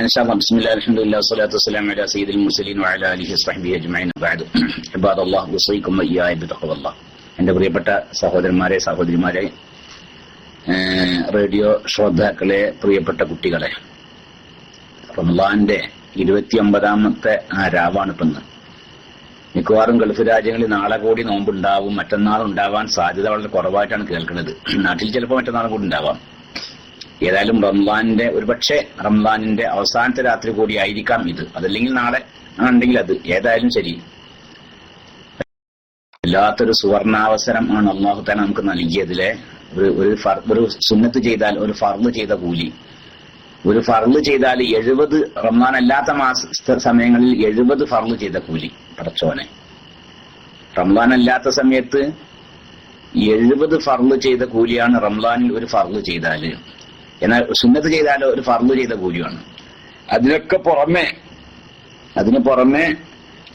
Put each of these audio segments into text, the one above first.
ഇൻഷാഅല്ലാഹ് ബിസ്മില്ലാഹിർ റഹ്മാനിർ റഹീം സ്വല്ലല്ലാഹു വസ്സലാമു അലാ സയ്യിദിൽ മുർസലീൻ വഅലാ ആലിഹി വസ്സഹ്ബിഹി അജ്മഈൻ ബഅദ് ഇബാദല്ലാഹ് വസീകും വഇയ്യായ ബിതഖ്വല്ലാഹ്. എന്റെ പ്രിയപ്പെട്ട സഹോദരന്മാരെ, സഹോദരിമാരെ, റേഡിയോ ശ്രോതാക്കളെ, പ്രിയപ്പെട്ട കുട്ടികളെ, റമളാന്റെ 29ാമത്തെ രാവാണ് ഇന്ന്. മിക്കവാറും ഗൾഫ് രാജ്യങ്ങളിൽ നാളെ കൂടി നോമ്പുണ്ടാവും, മറ്റന്നാൾ ഉണ്ടാവാൻ സാധ്യത വളരെ കുറവായിട്ടാണ് കേൾക്കുന്നത്. നാട്ടിൽ ചിലപ്പോൾ മറ്റന്നാൾ കൂടി ഉണ്ടാവാം. ഏതായാലും റംസാന്റെ ഒരുപക്ഷെ റംസാനിന്റെ അവസാനത്തെ രാത്രി കൂടി ആയിരിക്കാം ഇത്, അതല്ലെങ്കിൽ നാളെ ഉണ്ടെങ്കിൽ അത്. ഏതായാലും ശരി, വല്ലാത്തൊരു സുവർണാവസരം ആണ് അള്ളാഹു തആല നമുക്ക് നൽകിയതിലെ. ഒരു സുന്നത്ത് ചെയ്താൽ, ഒരു ഫർള് ചെയ്ത കൂലി, ഒരു ഫർള് ചെയ്താൽ 70 റംസാൻ അല്ലാത്ത സമയങ്ങളിൽ 70 ഫർള് ചെയ്ത കൂലി. പടച്ചോനെ, റംസാൻ അല്ലാത്ത സമയത്ത് 70 ഫർള് ചെയ്ത കൂലിയാണ് റംസാനിൽ ഒരു ഫർള് ചെയ്താല്. എന്നാൽ സുന്നത്ത് ചെയ്താലോ ഒരു ഫർള് ചെയ്ത കൂലിയാണ്. അതിന് പുറമെ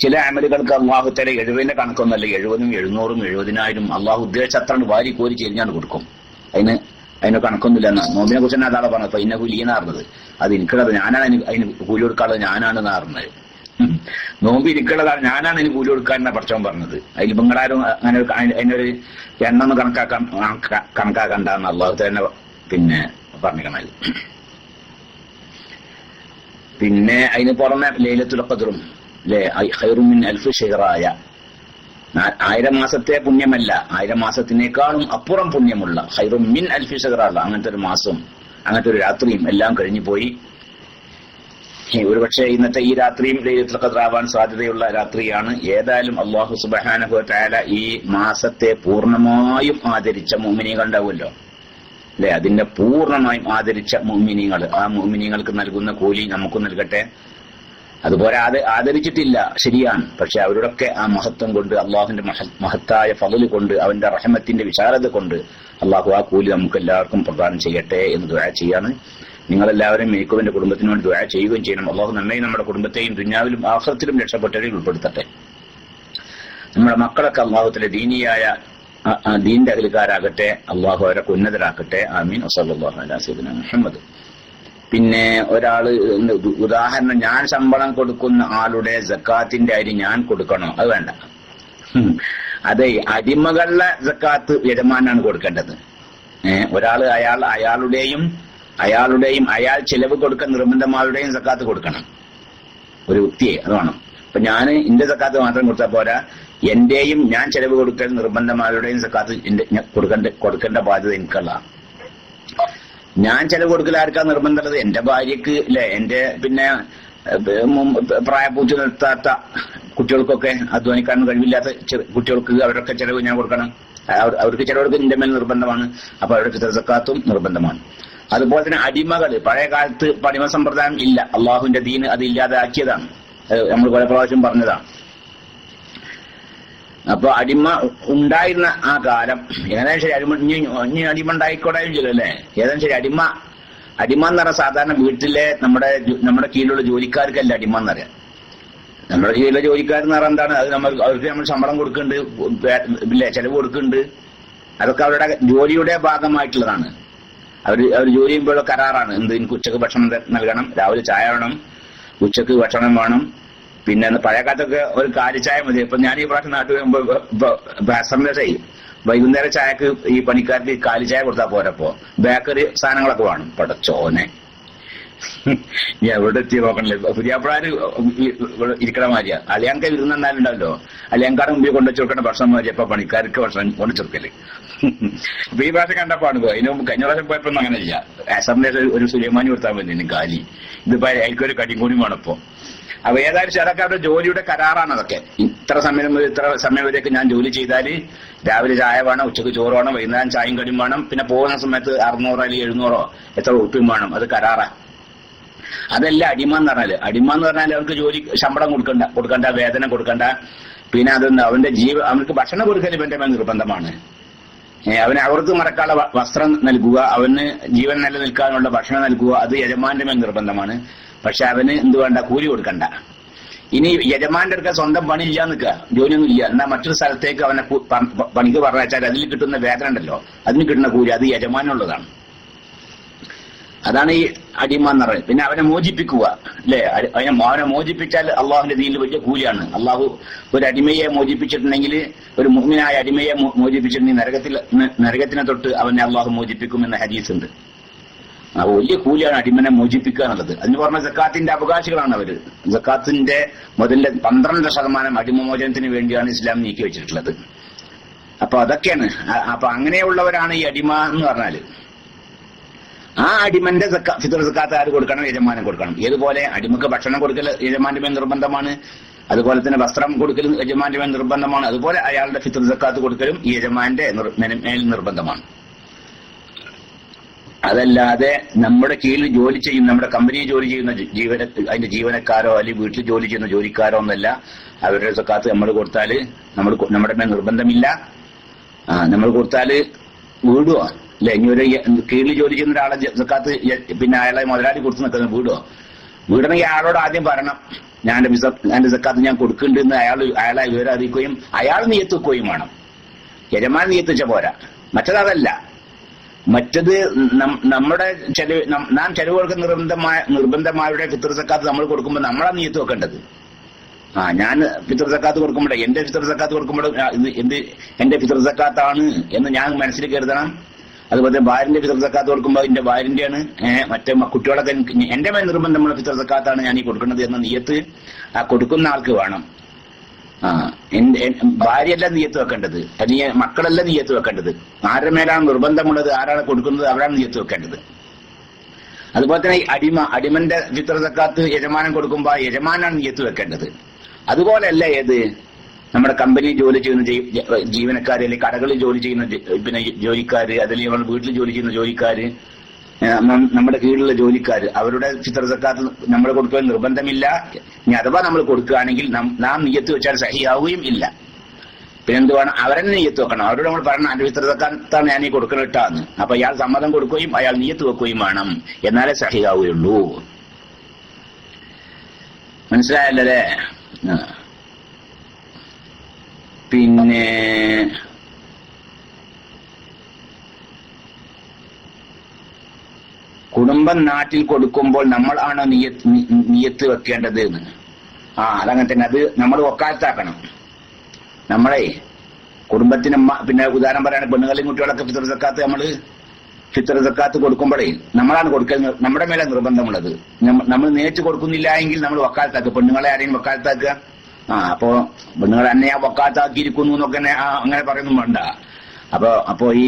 ചില അമലുകൾക്ക് അള്ളാഹു തആല 70ന്റെ കണക്കൊന്നല്ല, 70ഉം 700ഉം 70,000 അള്ളാഹു ഉദ്ദേശിച്ച അത്ര വാരി കോരി ചെരിഞ്ഞാണ് കൊടുക്കും. അതിന് കണക്കൊന്നുമില്ല എന്നാ നോമ്പിനെ കുറിച്ച് തന്നെ അതാണ് പറഞ്ഞത്. അപ്പൊ ഇന്ന കൂലിയെന്നാ പറഞ്ഞത്. അത് എനിക്കുള്ളത്, ഞാനാണ് അതിന് കൂലി കൊടുക്കാനുള്ളത്, ഞാനാണെന്നാ പറഞ്ഞത്. നോമ്പ് ഇരിക്കുള്ളതാണ്, ഞാനാണ് അതിന് കൂലി കൊടുക്കാനെന്നാ പഠിച്ചവൻ പറഞ്ഞത്. അതിൽ ബംഗളാരും അങ്ങനെ അതിനൊരു എണ്ണൊന്നും കണക്കാക്കണ്ടെന്ന് അള്ളാഹു തന്നെ പിന്നെ പറഞ്ഞിരിക്കണത്. പിന്നെ അതിന് പുറമെ ലൈലത്തുൽ ഖദ്റും ഖൈറും മിൻ അൽഫി ശഹ്റായ, 1000 മാസത്തെ പുണ്യമല്ല, 1000 മാസത്തിനേക്കാളും അപ്പുറം പുണ്യമുള്ള ഖൈറും മിൻ അൽഫി ശഹ്റായ അങ്ങനത്തെ ഒരു മാസം, അങ്ങനത്തെ ഒരു രാത്രിയും എല്ലാം കഴിഞ്ഞു പോയി. ഒരുപക്ഷെ ഇന്നത്തെ ഈ രാത്രിയും ലൈലത്തുൽ ഖദ്ർ ആവാൻ സാധ്യതയുള്ള രാത്രിയാണ്. ഏതായാലും അല്ലാഹു സുബ്ഹാനഹു വ തആല ഈ മാസത്തെ പൂർണ്ണമായും ആദരിച്ച മുഅ്മിനീങ്ങൾ ഉണ്ടാവുമല്ലോ അല്ലെ, അതിന്റെ പൂർണ്ണമായും ആദരിച്ച മുഅ്മിനീങ്ങൾ, ആ മുഅ്മിനീങ്ങൾക്ക് നൽകുന്ന കൂലി നമുക്കും നൽകട്ടെ. അതുപോലെ ആദരിച്ചിട്ടില്ല, ശരിയാണ്, പക്ഷെ അവരുടെയൊക്കെ ആ മഹത്വം കൊണ്ട്, അള്ളാഹുവിന്റെ മഹത്തായ ഫളല് കൊണ്ട്, അവന്റെ റഹ്മത്തിന്റെ വിശാലത കൊണ്ട് അള്ളാഹു ആ കൂലി നമുക്ക് എല്ലാവർക്കും പ്രദാനം ചെയ്യട്ടെ എന്ന് ദുആ ചെയ്യാണ്. നിങ്ങളെല്ലാവരും എനിക്കും എന്റെ കുടുംബത്തിന് വേണ്ടി ദുആ ചെയ്യുകയും ചെയ്യണം. അള്ളാഹു നമ്മയും നമ്മുടെ കുടുംബത്തെയും ദുനിയാവിലും ആഖിറത്തിലും രക്ഷപ്പെട്ടവരിൽ ഉൾപ്പെടുത്തട്ടെ. നമ്മുടെ മക്കളൊക്കെ അള്ളാഹുവിന്റെ ദീനിയായ ദീന്റെ അഹ്ലുകാരാകട്ടെ, അള്ളാഹു അവരൊക്കെ ഉന്നതരാക്കട്ടെ. ആമീൻ. വസല്ലല്ലാഹു അലാ സയ്യിദിനാ മുഹമ്മദ്. പിന്നെ ഒരാള് ഉദാഹരണം, ഞാൻ ശമ്പളം കൊടുക്കുന്ന ആളുടെ സക്കാത്തിന്റെ അരി ഞാൻ കൊടുക്കണോ? അത് വേണ്ട. അതെ, അടിമകളുടെ സക്കാത്ത് യജമാനാണ് കൊടുക്കേണ്ടത്. ഒരാള് അയാളുടെയും അയാൾ ചെലവ് കൊടുക്കുന്ന നിർബന്ധമാരുടെയും സക്കാത്ത് കൊടുക്കണം. ഒരു വ്യക്തിയെ അത് വേണം. അപ്പൊ ഞാൻ എന്റെ സക്കാത്ത് മാത്രം കൊടുത്താൽ പോരാ, എന്റെയും ഞാൻ ചെലവ് കൊടുക്കൽ നിർബന്ധമാരുടെയും സക്കാത്ത് കൊടുക്കേണ്ട ബാധ്യത എനിക്കുള്ള. ഞാൻ ചെലവ് കൊടുക്കൽ ആർക്കാ നിർബന്ധമുള്ളത്? എന്റെ ഭാര്യക്ക് അല്ലെ, എന്റെ പിന്നെ പ്രായപൂച്ച നിർത്താത്ത കുട്ടികൾക്കൊക്കെ, അധ്വാനിക്കാൻ കഴിവില്ലാത്ത കുട്ടികൾക്ക് അവരൊക്കെ ചെലവ് ഞാൻ കൊടുക്കണം. അവർക്ക് ചെലവെടുക്കൽ എന്റെ മേൽ നിർബന്ധമാണ്. അപ്പൊ അവർക്ക് സക്കാത്തും നിർബന്ധമാണ്. അതുപോലെ തന്നെ അടിമകൾ, പഴയ കാലത്ത് അടിമ സമ്പ്രദായം ഇല്ല, അള്ളാഹുവിന്റെ ദീന് അത് ഇല്ലാതെ ആക്കിയതാണ്. നമ്മൾ പല പ്രാവശ്യം പറഞ്ഞതാണ്. അപ്പൊ അടിമ ഉണ്ടായിരുന്ന ആ കാലം ഏതായാലും ശരി, ഇനി അടിമ ഉണ്ടായിക്കോടായും ചെയ്യും അല്ലേ. ഏതായാലും ശരി, അടിമ എന്ന് പറഞ്ഞാൽ സാധാരണ വീട്ടിലെ നമ്മുടെ കീഴിലുള്ള ജോലിക്കാർക്കല്ല അടിമ എന്നറിയാം. നമ്മുടെ കീഴിലെ ജോലിക്കാരെന്ന് പറഞ്ഞാൽ എന്താണ്? അത് അവർക്ക് നമ്മൾ ശമ്പളം കൊടുക്കുന്നുണ്ട്, ഇല്ലേ, ചെലവ് കൊടുക്കുന്നുണ്ട്. അതൊക്കെ അവരുടെ ജോലിയുടെ ഭാഗമായിട്ടുള്ളതാണ്. അവർ ജോലി ചെയ്യുമ്പോഴുള്ള കരാറാണ്. എനിക്ക് ഉച്ചക്ക് ഭക്ഷണം നൽകണം, രാവിലെ ചായ വേണം, ഉച്ചക്ക് ഭക്ഷണം വേണം. പിന്നെ പഴയ കാലത്തൊക്കെ ഒരു കാലിച്ചായ മതി. ഇപ്പൊ ഞാൻ ഈ പ്രാവശ്യം നാട്ടിൽ വരുമ്പോ വൈകുന്നേരം ചായക്ക് ഈ പണിക്കാർക്ക് കാലിച്ചായ കൊടുത്താൽ പോരപ്പോ ബേക്കറി സാധനങ്ങളൊക്കെ വേണം. പടച്ചോനെ, ഞാൻ എവിടെ എത്തി നോക്കണല്ലേ. പുതിയാപ്പിളാര് ഇരിക്കണ മാതിരിയാ. അലിയാങ്ക വിരുന്നെന്നാലുണ്ടല്ലോ, അലിയാങ്കാട് മുമ്പിൽ കൊണ്ടുവച്ച് കൊടുക്കേണ്ട ഭക്ഷണം മാതിരി അപ്പൊ പണിക്കാർക്ക് ഭക്ഷണം കൊണ്ടു ചെറുക്കല്. ഇപ്പൊ ഈ പ്രാവശ്യം കണ്ടപ്പാണ്. അതിന് കഴിഞ്ഞ പ്രാവശ്യം പോയപ്പോ അങ്ങനെ ഇല്ല. ആസറിന്റെ ഒരു സുലൈമാനി കൊടുത്താൽ മതി കാലി. ഇതിപ്പോ എനിക്കൊരു കടിയും കൂടി വേണപ്പോ. അപ്പൊ ഏതായാലും ചിലക്ക് അവരുടെ ജോലിയുടെ കരാറാണ് അതൊക്കെ. ഇത്ര സമയം വരെയൊക്കെ ഞാൻ ജോലി ചെയ്താല് രാവിലെ ചായ വേണം, ഉച്ചക്ക് ചോറ് വേണം, വൈകുന്നേരം ചായയും കടിയും വേണം, പിന്നെ പോകുന്ന സമയത്ത് 600 അല്ലെങ്കിൽ 700 എത്ര ഉറുപ്പിയും വേണം. അത് കരാറാ. അതല്ല അടിമ എന്ന് പറഞ്ഞാല്. അടിമ എന്ന് പറഞ്ഞാൽ അവർക്ക് ജോലി ശമ്പളം കൊടുക്കണ്ട, വേതനം കൊടുക്കണ്ട. പിന്നെ അതൊന്ന് അവർക്ക് ഭക്ഷണം കൊടുക്കൽ ഇവന്റെ മേൽ നിർബന്ധമാണ്. അവന് അവർക്ക് മറക്കാനുള്ള വസ്ത്രം നൽകുക, അവന് ജീവൻ നിലനിൽക്കാനുള്ള ഭക്ഷണം നൽകുക, അത് യജമാന്റെ മേൽ നിർബന്ധമാണ്. പക്ഷെ അവന് എന്ത് വേണ്ട, കൂലി കൊടുക്കണ്ട. ഇനി യജമാന്റെ അടുക്ക സ്വന്തം പണി ഇല്ല നിൽക്കുക, ജോലിയൊന്നും ഇല്ല, എന്നാ മറ്റൊരു സ്ഥലത്തേക്ക് അവനെ പണിക്ക് പറഞ്ഞാൽ അതിൽ കിട്ടുന്ന വേതനം ഉണ്ടല്ലോ, അതിന് കിട്ടുന്ന കൂലി അത് യജമാനുള്ളതാണ്. അതാണ് ഈ അടിമ എന്ന് പറയുന്നത്. പിന്നെ അവനെ മോചിപ്പിക്കുക അല്ലെ, അവനെ മോചിപ്പിച്ചാൽ അള്ളാഹുവിന്റെ ദീനിൽ വലിയ കൂലിയാണ്. അള്ളാഹു ഒരു അടിമയെ മോചിപ്പിച്ചിട്ടുണ്ടെങ്കിൽ, ഒരു മുഅ്മിനായ അടിമയെ മോചിപ്പിച്ചിട്ടുണ്ടെങ്കിൽ നരകത്തിനെ തൊട്ട് അവനെ അള്ളാഹു മോചിപ്പിക്കും എന്ന ഹദീസ് ഉണ്ട്. അപ്പൊ വലിയ കൂലിയാണ് അടിമനെ മോചിപ്പിക്കുക എന്നുള്ളത്. അതിന് പറഞ്ഞ സക്കാത്തിന്റെ അവകാശികളാണ് അവര്. സക്കാത്തിന്റെ മുതലിന്റെ 12% അടിമമോചനത്തിന് വേണ്ടിയാണ് ഇസ്ലാം നീക്കി വെച്ചിട്ടുള്ളത്. അപ്പൊ അതൊക്കെയാണ്. അപ്പൊ അങ്ങനെയുള്ളവരാണ് ഈ അടിമ എന്ന് പറഞ്ഞാല്. ആ അടിമന്റെ ഫിത്ർ സക്കാത്ത് ആര് കൊടുക്കണം? യജമാനൻ കൊടുക്കണം. ഏതുപോലെ അടിമക്ക് ഭക്ഷണം കൊടുക്കൽ യജമാന്റെ മേൽ നിർബന്ധമാണ്, അതുപോലെ തന്നെ വസ്ത്രം കൊടുക്കലും യജമാന്റെ മേൽ നിർബന്ധമാണ്, അതുപോലെ അയാളുടെ ഫിത്ർ സക്കാത്ത് കൊടുക്കലും ഈ യജമാന്റെ മേൽ നിർബന്ധമാണ്. അതല്ലാതെ നമ്മുടെ കീഴിൽ ജോലി ചെയ്യുന്ന, നമ്മുടെ കമ്പനിയിൽ ജോലി ചെയ്യുന്ന അതിന്റെ ജീവനക്കാരോ അല്ലെങ്കിൽ വീട്ടിൽ ജോലി ചെയ്യുന്ന ജോലിക്കാരോ ഒന്നല്ല അവരുടെ സക്കാത്ത് നമ്മൾ കൊടുത്താല് നമ്മുടെ മേൽ നിർബന്ധമില്ല. നമ്മൾ കൊടുത്താല് വീടുവോ അല്ലെ? ഇനി ഒരു കീഴിൽ ജോലി ചെയ്യുന്ന ഒരാളെ സക്കാത്ത് പിന്നെ അയാളെ മുതലാളി കൊടുത്തു നിൽക്കുന്നത് വീടോ? വീടണമെങ്കിൽ അയാളോട് ആദ്യം പറയണം, എന്റെ സക്കാത്ത് ഞാൻ കൊടുക്കുന്നുണ്ടെന്ന് അയാളെ വിവരം അറിയിക്കുകയും അയാൾ നിയത്ത് വെക്കുകയും വേണം. യജമാൻ നിയത്ത് വെച്ച പോരാ. മറ്റതല്ല. മറ്റത് നമ്മുടെ നാം ചെലവ് കൊടുക്കുന്ന നിർബന്ധമായുടെ ഫിത്ർ സക്കാത്ത് നമ്മൾ കൊടുക്കുമ്പോൾ നമ്മളാണ് നിയത്ത് വെക്കേണ്ടത്. ഞാൻ ഫിത്ർ സക്കാത്ത് കൊടുക്കുമ്പോഴേ എന്റെ ഫിത്ർ സക്കാത്ത് കൊടുക്കുമ്പോഴും എന്റെ ഫിത്ർ സക്കാത്താണ് എന്ന് ഞാൻ മനസ്സിൽ കരുതണം. അതുപോലെ ഭാര്യന്റെ ഫിത്ർ സക്കാത്ത് കൊടുക്കുമ്പോൾ എന്റെ ഭാര്യന്റെയാണ്, മറ്റേ കുട്ടികളൊക്കെ എന്റെ മേൽ നിർബന്ധമുള്ള ഫിത്ർ സക്കാത്താണ് ഞാൻ ഈ കൊടുക്കുന്നത് എന്ന നിയത്ത് ആ കൊടുക്കുന്ന ആൾക്ക് വേണം. ഭാര്യയല്ല നിയത്ത് വെക്കേണ്ടത്, അല്ലെങ്കിൽ മക്കളല്ല നിയത്ത് വെക്കേണ്ടത്. ആരുടെ മേലാണ് നിർബന്ധമുള്ളത്, ആരാണ് കൊടുക്കുന്നത്, അവരാണ് നിയത്ത് വെക്കേണ്ടത്. അതുപോലെ തന്നെ അടിമന്റെ ഫിത്ർ സക്കാത്ത് യജമാനൻ കൊടുക്കുമ്പോൾ യജമാനാണ് നിയത്ത് വെക്കേണ്ടത്. അതുപോലെയല്ല ഏത് നമ്മുടെ കമ്പനിയിൽ ജോലി ചെയ്യുന്ന ജീവനക്കാര്, അല്ലെങ്കിൽ കടകളിൽ ജോലി ചെയ്യുന്ന പിന്നെ ജോലിക്കാര്, അതല്ലെങ്കിൽ നമ്മുടെ വീട്ടിൽ ജോലി ചെയ്യുന്ന ജോലിക്കാര്, നമ്മുടെ കീഴിലുള്ള ജോലിക്കാര്, അവരുടെ ഫിത്ർ സക്കാത്ത് നമ്മൾ കൊടുക്കാൻ നിർബന്ധമില്ല. ഇനി അഥവാ നമ്മൾ കൊടുക്കുകയാണെങ്കിൽ നാം നിയത്ത് വെച്ചാൽ സഹിയാവുകയും ഇല്ല. പിന്നെന്ത് വേണം? അവരെന്നെ നിയത്ത് വെക്കണം. അവരോട് നമ്മൾ പറയണം, എന്റെ ഫിത്ർ സക്കാത്താണ് ഞാൻ ഈ കൊടുക്കണിട്ടാന്ന്. അപ്പൊ അയാൾ സമ്മതം കൊടുക്കുകയും അയാൾ നിയത്ത് വെക്കുകയും വേണം. എന്നാലേ സഹിയാവുകയുള്ളൂ. മനസ്സിലായല്ലേ? പിന്നെ കുടുംബം നാട്ടിൽ കൊടുക്കുമ്പോൾ നമ്മൾ ആണോ നിയത്ത് വെക്കേണ്ടത് എന്ന്? അതങ്ങനെ തന്നെ. അത് നമ്മൾ വക്കാലത്താക്കണം. നമ്മളെ കുടുംബത്തിന് പിന്നെ ഉദാഹരണം പറയുകയാണെങ്കിൽ പെണ്ണുങ്ങളെയും കുട്ടികളൊക്കെ ഫിത്ർ സക്കാത്ത് ഫിത്ർ സക്കാത്ത് കൊടുക്കുമ്പോഴേ നമ്മളാണ് കൊടുക്കുന്നത്. നമ്മുടെ മേലെ നിർബന്ധമുള്ളത്. നമ്മൾ നേരിട്ട് കൊടുക്കുന്നില്ല എങ്കിൽ നമ്മൾ വക്കാലത്താക്കുക. പെണ്ണുങ്ങളെ ആരെയും വക്കാലത്താക്കുക. അപ്പോ പെണ്ണുങ്ങൾ എന്നെ ആ വക്കാലത്താക്കിയിരിക്കുന്നു എന്നൊക്കെ അങ്ങനെ പറയുന്നു വേണ്ട. അപ്പൊ ഈ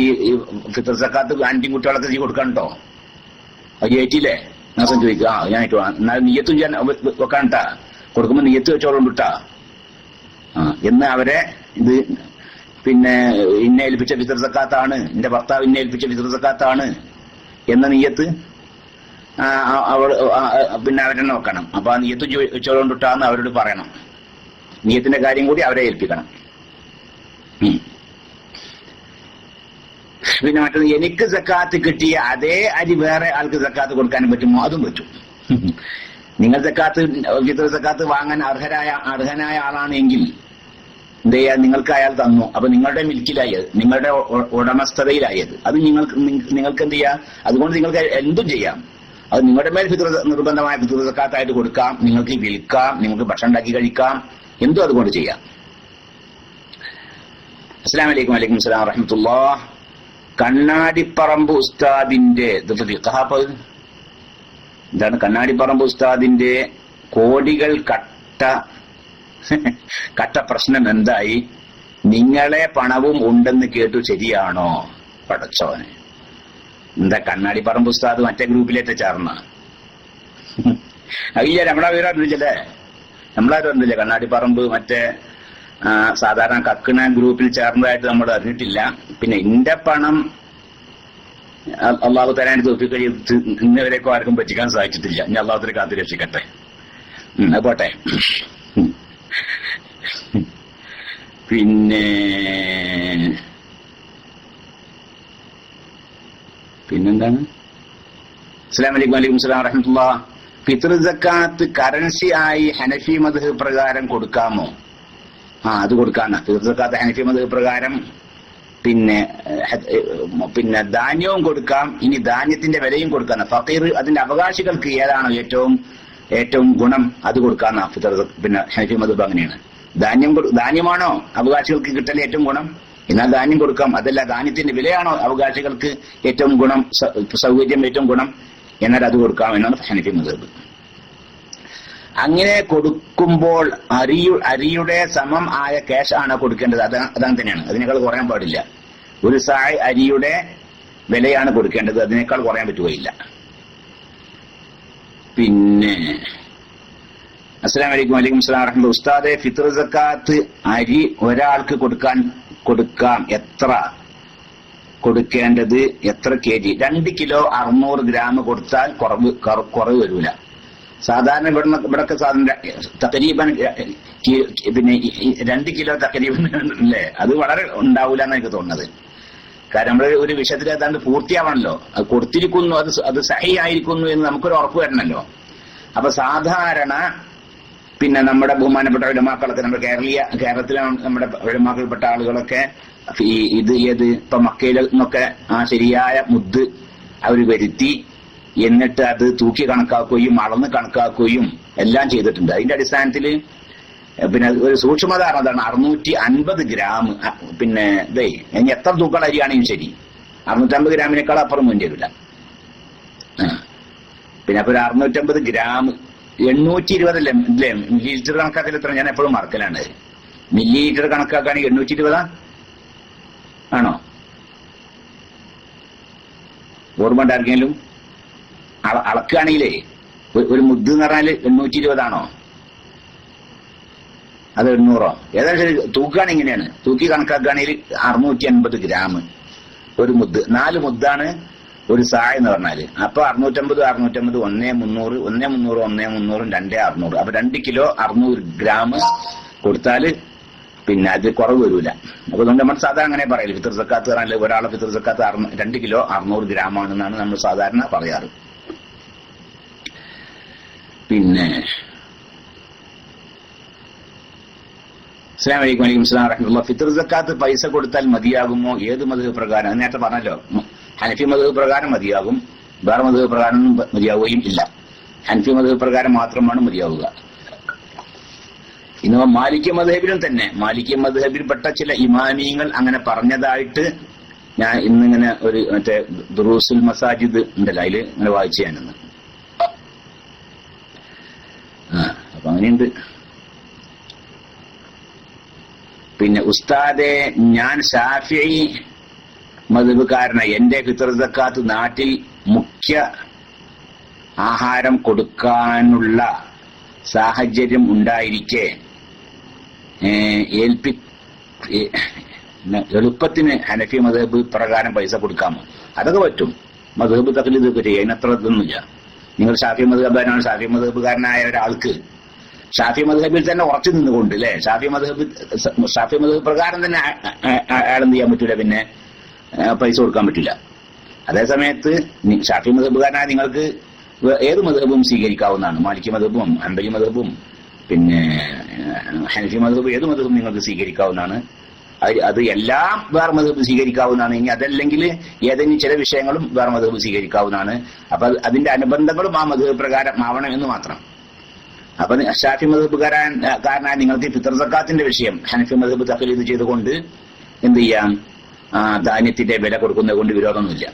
ഫിത്ർ സക്കാത്ത് ആന്റിയും കുട്ടികളൊക്കെ കൊടുക്കണ്ടോ? അത് ഏറ്റില്ലേ? നാസം ചോദിക്കുക. ഞാൻ ഏറ്റുവാ. എന്നാലും നീയത്തും ചെയ്യാൻ വെക്കാണ്ടാ, കൊടുക്കുമ്പോ നീയത്ത് വെച്ചോളൂട്ടാ എന്ന് അവരെ ഇത് പിന്നെ ഇന്നെ ഏൽപ്പിച്ച ഫിത്ർ സക്കാത്താണ്, എന്റെ ഭർത്താവ് ഇന്നെ ഏൽപ്പിച്ച ഫിത്ർ സക്കാത്താണ് എന്ന നീയത്ത് പിന്നെ അവരെന്നെ വെക്കണം. അപ്പൊ ആ നീയത്ത് വെച്ചോളൂട്ടാന്ന് അവരോട് പറയണം. നീയത്തിന്റെ കാര്യം കൂടി അവരെ ഏൽപ്പിക്കണം. പിന്നെ മറ്റൊന്ന്, എനിക്ക് സക്കാത്ത് കിട്ടിയ അതേ അരി വേറെ ആൾക്ക് സക്കാത്ത് കൊടുക്കാനും പറ്റുമോ? അതും പറ്റും. നിങ്ങൾ സക്കാത്ത് ഫിത്ർ സക്കാത്ത് വാങ്ങാൻ അർഹനായ ആളാണെങ്കിൽ എന്ത് ചെയ്യാ? നിങ്ങൾക്ക് അയാൾ തന്നു. അപ്പൊ നിങ്ങളുടെ മിൽക്കിലായത്, നിങ്ങളുടെ ഉടമസ്ഥതയിലായത്, അത് നിങ്ങൾക്ക് എന്ത് ചെയ്യാം? അതുകൊണ്ട് നിങ്ങൾക്ക് എന്തും ചെയ്യാം. അത് നിങ്ങളുടെ മേൽ നിർബന്ധമായ ഫിത്ർ സക്കാത്തായിട്ട് കൊടുക്കാം, നിങ്ങൾക്ക് വിൽക്കാം, നിങ്ങൾക്ക് ഭക്ഷണം ഉണ്ടാക്കി കഴിക്കാം, എന്തും അതുകൊണ്ട് ചെയ്യാം. അസ്സലാമു അലൈക്കും. വലൈക്കും അസ്സലാം വറഹ്മത്തുള്ളാഹ്. കണ്ണാടിപ്പറമ്പ് ഉസ്താദിന്റെ എന്താണ്? കണ്ണാടിപ്പറമ്പ് ഉസ്താദിന്റെ കോടികൾ കട്ട പ്രശ്നം എന്തായി? നിങ്ങളെ പണവും ഉണ്ടെന്ന് കേട്ടു, ശരിയാണോ? പടച്ചോനെ, എന്താ കണ്ണാടിപ്പറമ്പ് ഉസ്താദ് മറ്റേ ഗ്രൂപ്പിലേറ്റ ചേർന്ന? അയ്യ, നമ്മളെ വിവരമില്ലേ? നമ്മളാരും കണ്ണാടിപ്പറമ്പ് മറ്റേ സാധാരണ കക്കണ ഗ്രൂപ്പിൽ ചേർന്നതായിട്ട് നമ്മൾ അറിഞ്ഞിട്ടില്ല. പിന്നെ എന്റെ പണം അള്ളാഹു തരാൻ തോപ്പിക്ക ഇന്നവരേക്കും ആർക്കും പറ്റിക്കാൻ സാധിച്ചിട്ടില്ല. ഇനി അള്ളാഹുത്തിനെ കാത്തു രക്ഷിക്കട്ടെ. അത് പോട്ടെ. പിന്നെന്താണ്? അസ്സലാമു അലൈക്കും. വലൈക്കും അസ്സലാം വറഹ്മത്തുള്ളാഹ്. ഫിത്ർ സക്കാത്ത് കറൻസി ആയി ഹനഫി മദ്ഹബ് പ്രകാരം കൊടുക്കാമോ? അത് കൊടുക്കാന്ന. ഫിത്ർ സക്കാത്ത് ഹനഫി മദ്ഹബ് പ്രകാരം പിന്നെ ധാന്യവും കൊടുക്കാം, ഇനി ധാന്യത്തിന്റെ വിലയും കൊടുക്കാം. ഫഖീർ അതിന്റെ അവകാശികൾക്ക് ഏതാണോ ഏറ്റവും ഗുണം അത് കൊടുക്കാന്ന ഫിത്ർ. പിന്നെ ഹനഫി മദ്ഹബ് അങ്ങനെയാണ്. ധാന്യമാണോ അവകാശികൾക്ക് കിട്ടൽ ഏറ്റവും ഗുണം, എന്നാൽ ധാന്യം കൊടുക്കാം. അതല്ല, ധാന്യത്തിന്റെ വിലയാണോ അവകാശികൾക്ക് ഏറ്റവും ഗുണം, സൗകര്യം ഏറ്റവും ഗുണം, എന്നാൽ അത് കൊടുക്കാം എന്നാണ് ഹനഫി മദ്ഹബ്. അങ്ങനെ കൊടുക്കുമ്പോൾ അരിയുടെ സമം ആയ ക്യാഷ് ആണ് കൊടുക്കേണ്ടത്. അതാണ് തന്നെയാണ്, അതിനേക്കാൾ കുറയാൻ പാടില്ല. ഒരു സായ് അരിയുടെ വിലയാണ് കൊടുക്കേണ്ടത്, അതിനേക്കാൾ കുറയാൻ പറ്റുകയില്ല. പിന്നെ അസ്സലാമു അലൈക്കും. വലൈക്കും അസ്സലാം വറഹ്മത്തുള്ളാഹി. ഉസ്താദെ, ഫിത്ർ സക്കാത്ത് അരി ഒരാൾക്ക് കൊടുക്കാം, എത്ര കൊടുക്കേണ്ടത്, എത്ര kg? 2 കിലോ 600 ഗ്രാം കൊടുത്താൽ കുറവ് വരൂല. സാധാരണ ഇവിടൊക്കെ തഖരീബൻ പിന്നെ 2 കിലോ തഖരീബൻ അല്ലേ, അത് വളരെ ഉണ്ടാവൂല എന്ന് എനിക്ക് തോന്നുന്നത്. കാരണം നമ്മൾ ഒരു വിഷയത്തിൽ ഏതാണ്ട് പൂർത്തിയാവണല്ലോ, അത് കൊടുത്തിരിക്കുന്നു, അത് സഹി ആയിരിക്കുന്നു എന്ന് നമുക്കൊരു ഉറപ്പ് വരണല്ലോ. അപ്പൊ സാധാരണ പിന്നെ നമ്മുടെ ബഹുമാനപ്പെട്ട ഉലമാക്കളൊക്കെ, നമ്മുടെ കേരളത്തിലെ നമ്മുടെ ഉലമാക്കൾപ്പെട്ട ആളുകളൊക്കെ ഇപ്പൊ മക്കയിൽ നിന്നൊക്കെ ആ ശരിയായ മുദ്ദ് അവർ വരുത്തി, എന്നിട്ട് അത് തൂക്കി കണക്കാക്കുകയും അളന്ന് കണക്കാക്കുകയും എല്ലാം ചെയ്തിട്ടുണ്ട്. അതിന്റെ അടിസ്ഥാനത്തിൽ പിന്നെ ഒരു സൂക്ഷ്മത അതാണ് 650 ഗ്രാം. പിന്നെ ഇനി എത്ര തൂക്കൾ അരിയാണെങ്കിലും ശരി 650 ഗ്രാമിനേക്കാൾ അപ്പുറം വേണ്ടി വരില്ല. പിന്നെ അപ്പൊ ഒരു 650 ഗ്രാം 820 അല്ലേ മില്ലി ലിറ്റർ കണക്കാക്കൽ എത്ര? ഞാൻ എപ്പോഴും മറക്കലാണ്. മില്ലി ലിറ്റർ കണക്കാക്കുകയാണെങ്കിൽ 820 ആണോ? ഓർമ്മ ഉണ്ടാർക്കെങ്കിലും അളക്കുകയാണെങ്കിലേ ഒരു മുദ്ദ് എന്ന് പറഞ്ഞാല് 820 ആണോ അത് 800? ഏതായാലും ശരി, തൂക്കുകയാണ് ഇങ്ങനെയാണ്. തൂക്കി കണക്കാക്കുകയാണെങ്കിൽ 650 ഗ്രാം ഒരു മുദ്ദ്. 4 മുദ്ദാണ് ഒരു സായ എന്ന് പറഞ്ഞാല്. അപ്പൊ 650 1 300 2 600. അപ്പൊ 2 കിലോ 600 ഗ്രാം കൊടുത്താല് പിന്നെ അത് കുറവ് വരൂല. അപ്പൊ നമ്മൾ സാധാരണ അങ്ങനെ പറയല്, ഫിത്ർ സക്കാത്ത് പറഞ്ഞാൽ ഒരാളെ ഫിത്ർ സക്കാത്ത് 2 കിലോ 600 ഗ്രാം ആണെന്നാണ് നമ്മൾ സാധാരണ പറയാറ്. പിന്നെ അസ്സലാമു അലൈക്കും. വലൈക്കും അസ്സലാം വറഹ്മത്തുള്ളാഹി. ഫിത്ർ സക്കാത്ത് പൈസ കൊടുത്താൽ മതിയാകുമോ? ഏത് മദ്ഹബ് പ്രകാരം? നേരത്തെ പറഞ്ഞല്ലോ, ഹനഫി മദ്ഹബ് പ്രകാരം മതിയാകും, വേറെ മദ്ഹബ് പ്രകാരം മതിയാവുകയും ഇല്ല. ഹനഫി മദ്ഹബ് പ്രകാരം മാത്രമാണ് മതിയാവുക. ഇന്ന് മാലിക്കി മദ്ഹബിലും തന്നെ, മാലിക്കി മദ്ഹബിൽപ്പെട്ട ചില ഇമാമിയങ്ങൾ അങ്ങനെ പറഞ്ഞതായിട്ട് ഞാൻ ഇന്നിങ്ങനെ ഒരു മറ്റേ ദുറൂസുൽ മസാജിദ് ഉണ്ടല്ലോ, അതിൽ ഇങ്ങനെ വായിച്ചു ഞാനിന്ന്. അപ്പൊ അങ്ങനെയുണ്ട്. പിന്നെ ഉസ്താദെ, ഞാൻ ശാഫിഈ മദ്ഹബുകാരനായി. എന്റെ ഫിത്ർ സക്കാത്ത് നാട്ടിൽ മുഖ്യ ആഹാരം കൊടുക്കാനുള്ള സാഹചര്യം ഉണ്ടായിരിക്കെ എളുപ്പത്തിന് ഹനഫി മദ്ഹബ് പ്രകാരം പൈസ കൊടുക്കാമോ? അതൊക്കെ പറ്റും. മദ്ഹബ് തഖ്ലീദ് ഒക്കെ ചെയ്യാം, അതിനത്ര ഇതൊന്നുമില്ല. നിങ്ങൾ ഷാഫി മദ്ഹബാനാണ്, ഷാഫി മദ്ഹബുകാരനായ ഒരാൾക്ക് ഷാഫി മദ്ഹബിൽ തന്നെ ഉറച്ചു നിന്നുകൊണ്ട് അല്ലെ, ഷാഫി മദ്ഹബ് പ്രകാരം തന്നെ അയാളെന്ത് ചെയ്യാൻ പറ്റൂല, പിന്നെ പൈസ കൊടുക്കാൻ പറ്റില്ല. അതേസമയത്ത് ഷാഫി മദ്ഹബുകാരനായ നിങ്ങൾക്ക് ഏത് മദ്ഹബും സ്വീകരിക്കാവുന്നതാണ്. മാലിക്കി മദ്ഹബും ഹംബലി മദ്ഹബും പിന്നെ ഹനഫി മദ്ഹബ്, ഏത് മദ്ഹബും നിങ്ങൾക്ക് സ്വീകരിക്കാവുന്നതാണ്. അത് എല്ലാം വേറെ മദ്ഹബ് സ്വീകരിക്കാവുന്നതാണ്. ഇനി അതല്ലെങ്കിൽ ഏതെങ്കിലും ചില വിഷയങ്ങളും വേറെ മദ്ഹബ് സ്വീകരിക്കാവുന്നതാണ്. അപ്പൊ അതിന്റെ അനുബന്ധങ്ങളും ആ മദ്ഹബ് പ്രകാരം ആവണം എന്ന് മാത്രം. അപ്പൊ ഷാഫി മദ്ഹബുകാരനായ നിങ്ങൾക്ക് ഫിത്ർ സക്കാത്തിന്റെ വിഷയം ഹനഫി മദ്ഹബ് തഖ്ലീദ് ചെയ്തുകൊണ്ട് എന്ത് ചെയ്യാം, ധാന്യത്തിന്റെ വില കൊടുക്കുന്നത് കൊണ്ട് വിരോധമൊന്നുമില്ല.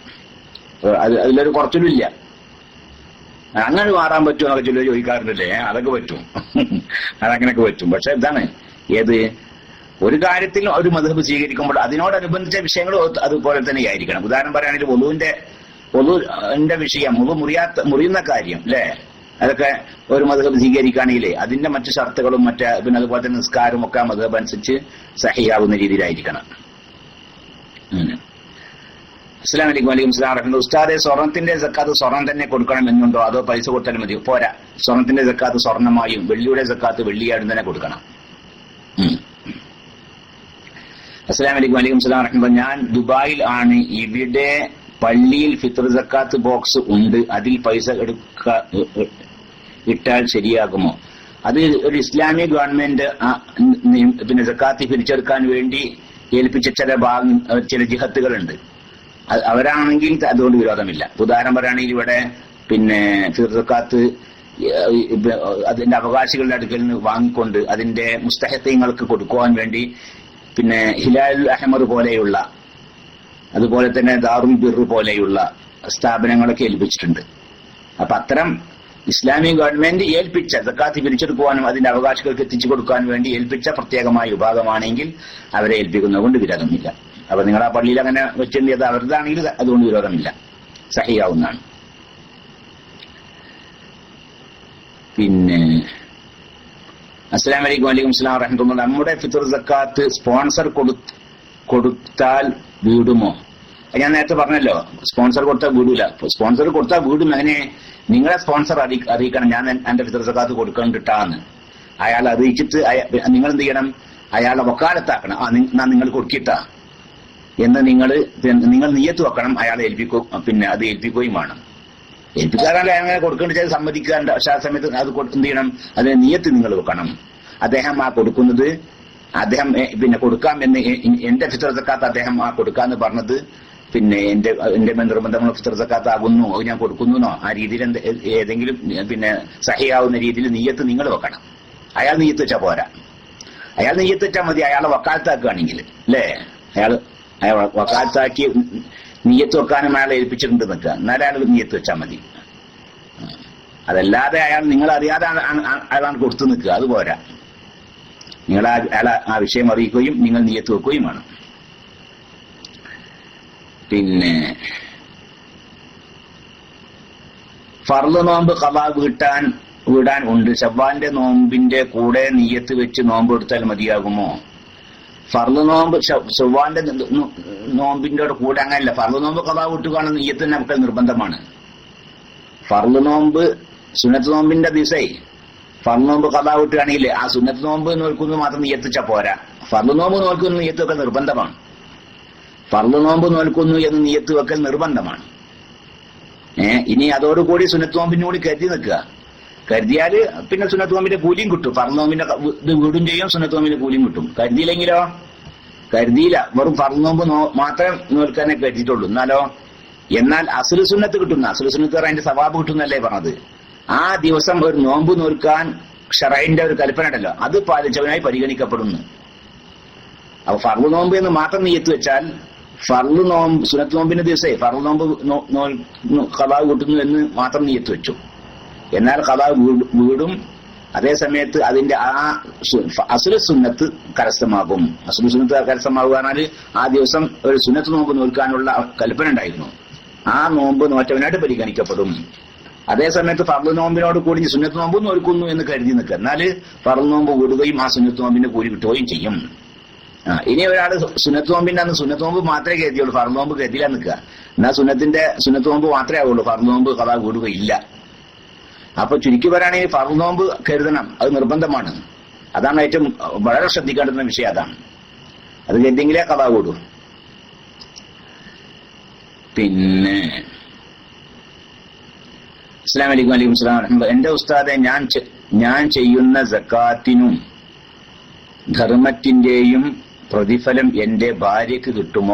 അതിലൊരു കുറച്ചിലില്ല. അങ്ങനെ മാറാൻ പറ്റുമോ എന്നൊക്കെ ചിലർ ചോദിക്കാറുണ്ടല്ലേ, അതൊക്കെ പറ്റും, അതങ്ങനെയൊക്കെ പറ്റും. പക്ഷെ ഇതാണ്, ഏത് ഒരു കാര്യത്തിൽ ഒരു മദ്ഹബ് സ്വീകരിക്കുമ്പോൾ അതിനോടനുബന്ധിച്ച വിഷയങ്ങൾ അതുപോലെ തന്നെ ആയിരിക്കണം. ഉദാഹരണം പറയുകയാണെങ്കിൽ വുളൂന്റെ വിഷയം, മുറിയുന്ന കാര്യം അല്ലെ, അതൊക്കെ ഒരു മദ്ഹബ് സ്വീകരിക്കുകയാണെങ്കിലേ അതിന്റെ മറ്റു ഷർത്തുകളും പിന്നെ അതുപോലെ തന്നെ നിസ്കാരവും ഒക്കെ മദ്ഹബ് അനുസരിച്ച് സഹിയാവുന്ന രീതിയിലായിരിക്കണം. അസ്സലാമു അലൈക്കും. വലൈക്കും അസ്സലാം വറഹ്മത്തുള്ളാഹി. ഉസ്താദെ, സ്വർണത്തിന്റെ സക്കാത്ത് സ്വർണം തന്നെ കൊടുക്കണം എന്നുണ്ടോ, അതോ പൈസ കൊടുത്താലും മതിയോ? പോരാ, സ്വർണത്തിന്റെ സക്കാത്ത് സ്വർണമായും വെള്ളിയുടെ സക്കാത്ത് വെള്ളിയായിട്ടും തന്നെ കൊടുക്കണം. അസ്സലാമു അലൈക്കും. വലൈക്കും അസ്സലാം വറഹ്മത്തുള്ളാഹി. ഞാൻ ദുബായിൽ ആണ്. ഇവിടെ പള്ളിയിൽ ഫിത്ർ സക്കാത്ത് ബോക്സ് ഉണ്ട്, അതിൽ പൈസ ഇട്ടാൽ ശരിയാകുമോ? അത് ഒരു ഇസ്ലാമിക ഗവൺമെന്റ് പിന്നെ സക്കാത്ത് പിരിച്ചെടുക്കാൻ വേണ്ടി ഏൽപ്പിച്ച ചില ജിഹത്തുകളുണ്ട്. അവരാണെങ്കിൽ അതുകൊണ്ട് വിരോധമില്ല. ഉദാഹരണം പറയുകയാണെങ്കിൽ ഇവിടെ പിന്നെ ഫിർസക്കാത്ത് അതിന്റെ അവകാശികളുടെ അടുക്കൽ നിന്ന് വാങ്ങിക്കൊണ്ട് അതിന്റെ മുസ്തഹത്തീങ്ങൾക്ക് കൊടുക്കുവാൻ വേണ്ടി പിന്നെ ഹിലാൽ അഹ്മർ പോലെയുള്ള അതുപോലെ തന്നെ ദാറുൽ ബിർ പോലെയുള്ള സ്ഥാപനങ്ങളൊക്കെ ഏൽപ്പിച്ചിട്ടുണ്ട്. അപ്പൊ അത്തരം ഇസ്ലാമിക ഗവൺമെന്റ് ഏൽപ്പിച്ച സക്കാത്ത് പിരിച്ചെടുക്കുവാനും അതിന്റെ അവകാശികൾക്ക് എത്തിച്ചു കൊടുക്കാൻ വേണ്ടി ഏൽപ്പിച്ച പ്രത്യേകമായ വിഭാഗമാണെങ്കിൽ അവരെ ഏൽപ്പിക്കുന്നത് കൊണ്ട് വിരോധമില്ല. അപ്പൊ നിങ്ങൾ ആ പള്ളിയിൽ അങ്ങനെ വെച്ചിട്ടുണ്ട്, അത് അവരുതാണെങ്കിൽ അതുകൊണ്ട് വിരോധമില്ല, സഹിയാവുന്നതാണ്. പിന്നെ അസ്സലാമു അലൈക്കും. വലൈക്കും അസ്സലാം വറഹ്മത്തുള്ളാഹി. നമ്മുടെ ഫിത്ർ സക്കാത്ത് സ്പോൺസർ കൊടുത്താൽ വീടുമോ? ഞാൻ നേരത്തെ പറഞ്ഞല്ലോ, സ്പോൺസർ കൊടുത്താൽ വീടൂല. സ്പോൺസർ കൊടുത്താൽ വീടും. അങ്ങനെ നിങ്ങളെ സ്പോൺസർ അറിയിക്കണം, ഞാൻ എന്റെ ഫിത്ർ സക്കാത്ത് കൊടുക്കാൻ കിട്ടാന്ന്. അയാൾ അറിയിച്ചിട്ട് നിങ്ങൾ എന്ത് ചെയ്യണം? അയാളെ വക്കാലത്താക്കണം. നിങ്ങൾ കൊടുക്കിട്ടാ എന്ന് നിങ്ങൾ നിയ്യത്ത് വെക്കണം. അയാളെ ഏൽപ്പിക്കും, പിന്നെ അത് ഏൽപ്പിക്കുകയും വേണം. ഏൽപ്പിക്കാതെ അങ്ങനെ കൊടുക്കേണ്ട ചെയ്ത് സമ്മതിക്കാൻ പക്ഷെ ആ സമയത്ത് അത് എന്ത് ചെയ്യണം? അതിന് നിയ്യത്ത് നിങ്ങൾ വെക്കണം. അദ്ദേഹം ആ കൊടുക്കുന്നത് അദ്ദേഹം പിന്നെ കൊടുക്കാം എന്ന് എന്റെ ഫിത്ർ സക്കാത്ത് അദ്ദേഹം ആ കൊടുക്കാന്ന് പറഞ്ഞത് പിന്നെ എന്റെ നിർബന്ധങ്ങൾ ഫിത്ർ സക്കാത്ത് ആകുന്നു, അത് ഞാൻ കൊടുക്കുന്നോ ആ രീതിയിൽ ഏതെങ്കിലും പിന്നെ സഹിയാവുന്ന രീതിയിൽ നിയ്യത്ത് നിങ്ങൾ വെക്കണം. അയാൾ നിയ്യത്ത് വെച്ചാൽ പോരാ. അയാൾ നിയ്യത്ത് വെച്ചാൽ മതി. അയാളെ വക്കാലത്താക്കുകയാണെങ്കിൽ അല്ലേ, അയാൾ വക്കാലത്താക്കി നിയ്യത്ത് വെക്കാനും അയാളെ ഏൽപ്പിച്ചിട്ടുണ്ട് നിൽക്കുക, എന്നാലും അയാൾ നിയ്യത്ത് വെച്ചാൽ മതി. അതല്ലാതെ അയാൾ നിങ്ങൾ അറിയാതെ അയാളാണ് കൊടുത്തു നിൽക്കുക, അത് പോരാ. നിങ്ങൾ അയാളെ ആ വിഷയം അറിയിക്കുകയും നിങ്ങൾ നിയ്യത്ത് വെക്കുകയും വേണം. പിന്നെ ഫർള് നോമ്പ് ഖളാ വിടാൻ ഉണ്ട്. ശവ്വാലിന്റെ നോമ്പിന്റെ കൂടെ നിയ്യത്ത് വെച്ച് നോമ്പ് എടുത്താൽ മതിയാകുമോ? ഫർള് നോമ്പ് ശവ്വാലിന്റെ നോമ്പിന്റെ കൂടെ അങ്ങനെയല്ല. ഫർള് നോമ്പ് ഖളാ വിട്ടുകാണ് നിയ്യത്ത് നമുക്ക് നിർബന്ധമാണ്. ഫർള് നോമ്പ് സുന്നത്ത് നോമ്പിന്റെ ദിവസേ ഫർള് നോമ്പ് ഖളാ വിട്ടുകയാണെങ്കിൽ ആ സുന്നത്ത് നോമ്പ് നോക്കുന്നത് മാത്രം നിയ്യത്ത് വെച്ചാൽ പോരാ. ഫർള് നോമ്പ് നോക്കുന്ന നിയ്യത്ത് വെക്കൽ നിർബന്ധമാണ്. ഫർള് നോമ്പ് നോൽക്കുന്നു എന്ന് നിയ്യത്ത് വെക്കൽ നിർബന്ധമാണ്. ഇനി അതോടുകൂടി സുന്നത്ത് നോമ്പിന് കൂടി കരുതി നിൽക്കുക. കരുതിയാല് പിന്നെ സുന്നത്ത് നോമ്പിന്റെ കൂലിയും കിട്ടും. ഫർള് നോമ്പിന്റെ ഇത് വീടും ചെയ്യും, സുന്നത്ത് നോമ്പിന്റെ കൂലിയും കിട്ടും. കരുതിയില്ലെങ്കിലോ? കരുതിയില്ല, വെറും ഫർള് നോമ്പ് മാത്രം നോൽക്കാനേ കരുതിയിട്ടുള്ളൂ. എന്നാൽ അസ്ലു സുന്നത്ത് കിട്ടുന്ന, അസ്ലു സുന്നത്ത് അതിന്റെ സവാബ് കിട്ടുന്നല്ലേ പറഞ്ഞത്. ആ ദിവസം ഒരു നോമ്പ് നോൽക്കാൻ ഷറൈന്റെ ഒരു കൽപ്പന ഉണ്ടല്ലോ, അത് പാലിച്ചവനായി പരിഗണിക്കപ്പെടുന്നു. അപ്പൊ ഫർള് നോമ്പ് എന്ന് മാത്രം നിയ്യത്ത് വെച്ചാൽ ഫർള് നോമ്പ് സുന്നത്ത് നോമ്പിന്റെ ദിവസേ ഫർള് നോമ്പ് ഖളാ കൂട്ടുന്നു എന്ന് മാത്രം നിയ്യത്ത് വെച്ചു. എന്നാൽ ഖളാ വീടും അതേ സമയത്ത് അതിന്റെ ആ അസ്ലു സുന്നത്ത് കരസ്ഥമാകും. അസ്ലു സുന്നത്ത് കരസ്ഥമാകുക പറഞ്ഞാൽ ആ ദിവസം ഒരു സുന്നത്ത് നോമ്പ് നോൽക്കാനുള്ള കൽപ്പന ഉണ്ടായിരുന്നു. ആ നോമ്പ് നോറ്റവനായിട്ട് പരിഗണിക്കപ്പെടും. അതേ സമയത്ത് ഫർള് നോമ്പിനോട് കൂടി സുന്നത്ത് നോമ്പ് നോൽക്കുന്നു എന്ന് കരുതി നിൽക്കുക, എന്നാൽ ഫർള് നോമ്പ് വിടുകയും ആ സുന്നത്ത് നോമ്പിന്റെ കൂലി കിട്ടുകയും ചെയ്യും. ഇനി ഒരാൾ സുന്നത്ത് നോമ്പിന്റെ അന്ന് സുന്നത്ത് നോമ്പ് മാത്രമേ കരുതിയുള്ളൂ, ഫർള് നോമ്പ് കരുതിയില്ല നിൽക്കുക, എന്നാൽ സുന്നത്ത് നോമ്പ് മാത്രമേ ആവുള്ളൂ, ഫർള് നോമ്പ് ഖളാ കൂടുകയില്ല. അപ്പൊ ചുരുക്കി പറയുകയാണെങ്കിൽ ഫർള് നോമ്പ് കരുതണം, അത് നിർബന്ധമാണ്. അതാണ് ഏറ്റവും വളരെ ശ്രദ്ധിക്കേണ്ടുന്ന വിഷയം. അതാണ്, അത് കരുതിയെങ്കിലേ ഖളാ കൂടൂ. പിന്നെ അസ്സലാമു അലൈക്കും. വലൈക്കും അസ്സലാം വറഹ്മത്തുള്ളാഹി. എന്റെ ഉസ്താദെ, ഞാൻ ചെയ്യുന്ന സക്കാത്തിനും ധർമ്മത്തിന്റെയും പ്രതിഫലം എന്റെ ഭാര്യക്ക് കിട്ടും?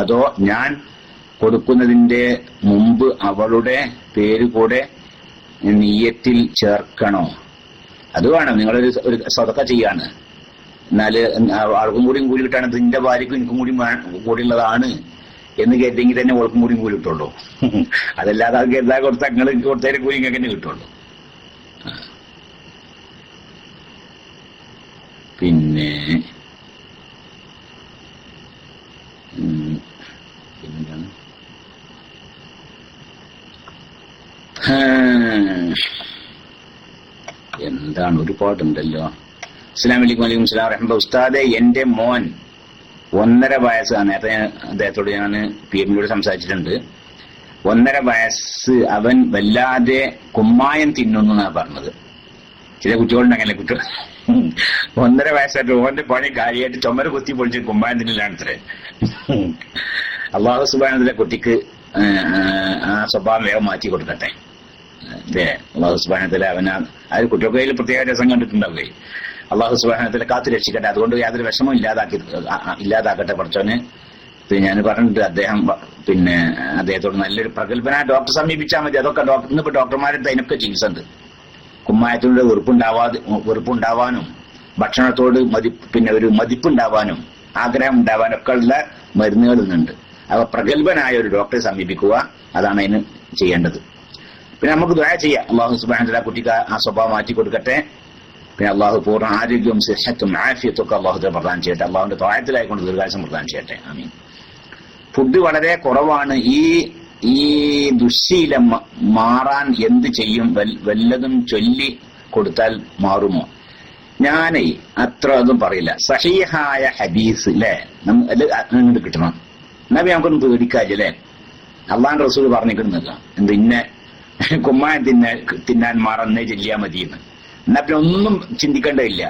അതോ ഞാൻ കൊടുക്കുന്നതിന്റെ മുമ്പ് അവളുടെ പേര് കൂടെ നിയ്യത്തിൽ ചേർക്കണോ? അത് വേണം. നിങ്ങളൊരു സദഖ ചെയ്യാണ്, എന്നാല് ആൾക്കും കൂടിയും കൂലി കിട്ടാണ്. നിന്റെ ഭാര്യക്കും എനിക്കും കൂടി കൂടിയുള്ളതാണ് എന്ന് കരുതെങ്കിൽ തന്നെ ഓൾക്കും കൂടിയും കൂലി കിട്ടുള്ളൂ. അതല്ലാതെ അത് കരുതാ കൊടുത്താൽ നിങ്ങൾ കൊടുത്തതിന് കൂലി ഇങ്ങനെ തന്നെ കിട്ടുള്ളൂ. പിന്നെ പിന്നെന്താണ്, എന്താണ് ഒരുപാടുണ്ടല്ലോ. അസ്സലാമു അലൈക്കും. വലൈക്കും അസ്സലാം വറഹ്മത്തുള്ളാഹി. ഉസ്താദെ, എന്റെ മോൻ 1.5 വയസ്സാണ്. നേരത്തെ അദ്ദേഹത്തോട് ഞാൻ പിഎമ്മിലൂടെ സംസാരിച്ചിട്ടുണ്ട്. 1.5 വയസ്സ്. അവൻ വല്ലാതെ കുമ്മായം തിന്നുന്നു എന്നാണ് പറഞ്ഞത്. ചില കുട്ടികളുണ്ട് അങ്ങനെ. കുട്ടികൾ 1.5 വയസ്സായിട്ട് ഓന്റെ പണി കാര്യമായിട്ട് ചുമര് കുത്തി പൊളിച്ച് കുമ്മായം തിന്നലാണത്രേ. അല്ലാഹു സുബ്ഹാനഹു വ തആല കുട്ടിക്ക് ആ സ്വഭാവം വേഗം മാറ്റി കൊടുക്കട്ടെ. അല്ലേ, അല്ലാഹു സുബ്ഹാനഹു വ തആല അവന് കുട്ടികൾക്ക് പ്രത്യേക രസം കണ്ടിട്ടുണ്ടാവുകയെ. അള്ളാഹു സുബ്ഹാനഹു വ തആല കാത്തു രക്ഷിക്കട്ടെ. അതുകൊണ്ട് യാതൊരു വിഷമവും ഇല്ലാതാക്കട്ടെ പഠിച്ചവന്. പിന്നെ ഞാൻ പറഞ്ഞിട്ട് അദ്ദേഹത്തോട് നല്ലൊരു പ്രഗത്ഭനായ ഡോക്ടർ സമീപിച്ചാൽ മതി. അതൊക്കെ ഇന്നിപ്പോ ഡോക്ടർമാരുടെ അതിനൊക്കെ ചികിത്സ ഉണ്ട്. കുമ്മായത്തിനോട് വെറുപ്പുണ്ടാവാനും ഭക്ഷണത്തോട് ഒരു മതിപ്പുണ്ടാവാനും ആഗ്രഹം ഉണ്ടാവാനും ഒക്കെ ഉള്ള മരുന്നുകൾ ഇന്നുണ്ട്. അപ്പൊ പ്രഗത്ഭനായ ഒരു ഡോക്ടറെ സമീപിക്കുക, അതാണ് അതിന് ചെയ്യേണ്ടത്. പിന്നെ നമുക്ക് ദുആ ചെയ്യാം, അല്ലാഹു സുബ്ഹാനഹു വ തആല കുട്ടിക്ക് ആ സ്വഭാവം മാറ്റി കൊടുക്കട്ടെ. പിന്നെ അള്ളാഹു പൂർണ്ണ ആരോഗ്യവും സിഹത്തും ആഫിയത്തും ഒക്കെ അള്ളാഹു പ്രദാനം ചെയ്യട്ടെ. അള്ളാഹുവിന്റെ ത്വാഅത്തിലായിക്കൊണ്ട് ദീർഘായുസ്സും പ്രദാനം ചെയ്യട്ടെ. ആമീൻ. ഫുഡ് വളരെ കുറവാണ്. ഈ ദുശ്ശീലം മാറാൻ എന്ത് ചെയ്യും? വല്ലതും ചൊല്ലി കൊടുത്താൽ മാറുമോ? ഞാനേ അത്ര ഒന്നും പറയില്ല. സഹീഹായ ഹദീസ് അല്ലേ അങ്ങോട്ട് കിട്ടണം. നബി നമുക്കൊന്നും പേടിക്കാല്ലേ? അള്ളാന്റെ റസൂൽ പറഞ്ഞിരിക്കുന്നില്ല എന്ത് ഇന്ന കുമ്മായം തിന്നാൻ മാറുന്നേ ചെല്ലിയാ മതിയെന്ന്. എന്നാ പിന്നെ ഒന്നും ചിന്തിക്കേണ്ടതില്ല,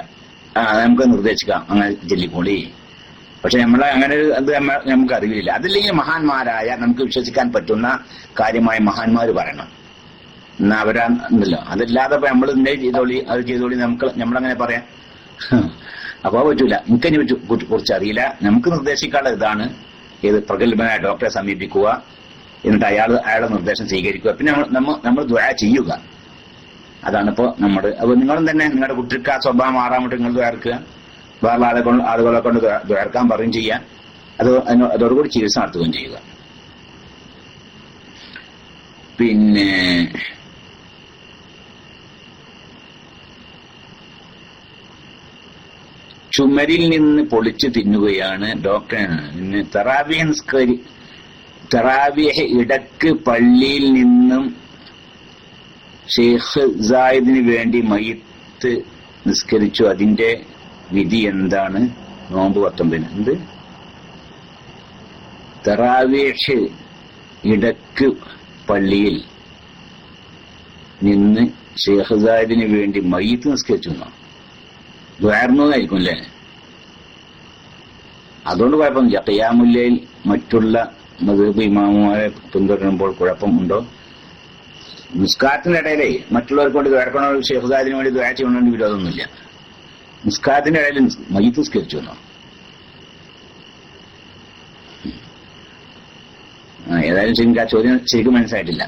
നമുക്ക് നിർദ്ദേശിക്കാം അങ്ങനെ ചെല്ലിക്കോളി. പക്ഷെ നമ്മളെ അങ്ങനെ അത് നമുക്ക് അറിവില്ല. അതില്ലെങ്കിൽ മഹാന്മാരായ നമുക്ക് വിശ്വസിക്കാൻ പറ്റുന്ന കാര്യമായ മഹാന്മാര് പറയണം. എന്നാ അവരാണല്ലോ. അതല്ലാതെ നമ്മൾ ഇന്നേ ചെയ്തോളി അത് ചെയ്തോളി നമ്മളങ്ങനെ പറയാം. അപ്പൊ പറ്റൂല. എനിക്കതിനെ കുറിച്ച് അറിയില്ല. നമുക്ക് നിർദ്ദേശിക്കാനുള്ള ഇതാണ് ഏത് പ്രഗത്ഭനായ ഡോക്ടറെ സമീപിക്കുക, എന്നിട്ട് അയാളുടെ നിർദ്ദേശം സ്വീകരിക്കുക, പിന്നെ നമ്മൾ ദുആ ചെയ്യുക. അതാണിപ്പോ അപ്പൊ നിങ്ങളും തന്നെ നിങ്ങളുടെ കുട്ടിക്ക് ആ സ്വഭാവം മാറാൻ വേണ്ടി നിങ്ങൾ ദ്വാർക്കുക, വേറെ ആളുകളെ കൊണ്ട് ദ്വാർക്കാൻ പറയും ചെയ്യാൻ, അതോടുകൂടി ചികിത്സ നടത്തുകയും ചെയ്യുക. പിന്നെ ചുമരിൽ നിന്ന് പൊളിച്ചു തിന്നുകയാണ് ഡോക്ടറാണ്. പിന്നെ തറാവിഹ് ഇടക്ക് പള്ളിയിൽ നിന്നും ഷെയ്ഖ് സായിദിന് വേണ്ടി മയ്യിത്ത് നിസ്കരിച്ചു. അതിന്റെ വിധി എന്താണ്? നോമ്പ് 19 എന്ത്? തറാവീഹ് ഇടക്ക് പള്ളിയിൽ നിന്ന് ഷെയ്ഖ് സായിദിന് വേണ്ടി മയ്യിത്ത് നിസ്കരിച്ചു ദ്വാർന്നതായിരിക്കും അല്ലേ? അതുകൊണ്ട് കുഴപ്പമൊന്നുമില്ല. ഖിയാമുൽ ലൈൽ മറ്റുള്ള മദ്ഹബ് ഇമാമുമാരെ പിന്തുടരുമ്പോൾ കുഴപ്പമുണ്ടോ? നിസ്കാരത്തിന്റെ ഇടയിലേ മറ്റുള്ളവർക്ക് കൊണ്ട് ദ്വാരക്കണോ ഷെയ്ഖ് സായിദിന് വേണ്ടി ദ്വാര ചെയ്യണമെന്ന് വിരോധമൊന്നുമില്ല. നിസ്കാരത്തിന്റെ ഇടയിൽ മയ്യിത്ത് നിസ്കരിച്ചു എന്നോ? ഏതായാലും ശരിക്കും ആ ചോദ്യം ശരിക്കും മനസ്സിലായിട്ടില്ല.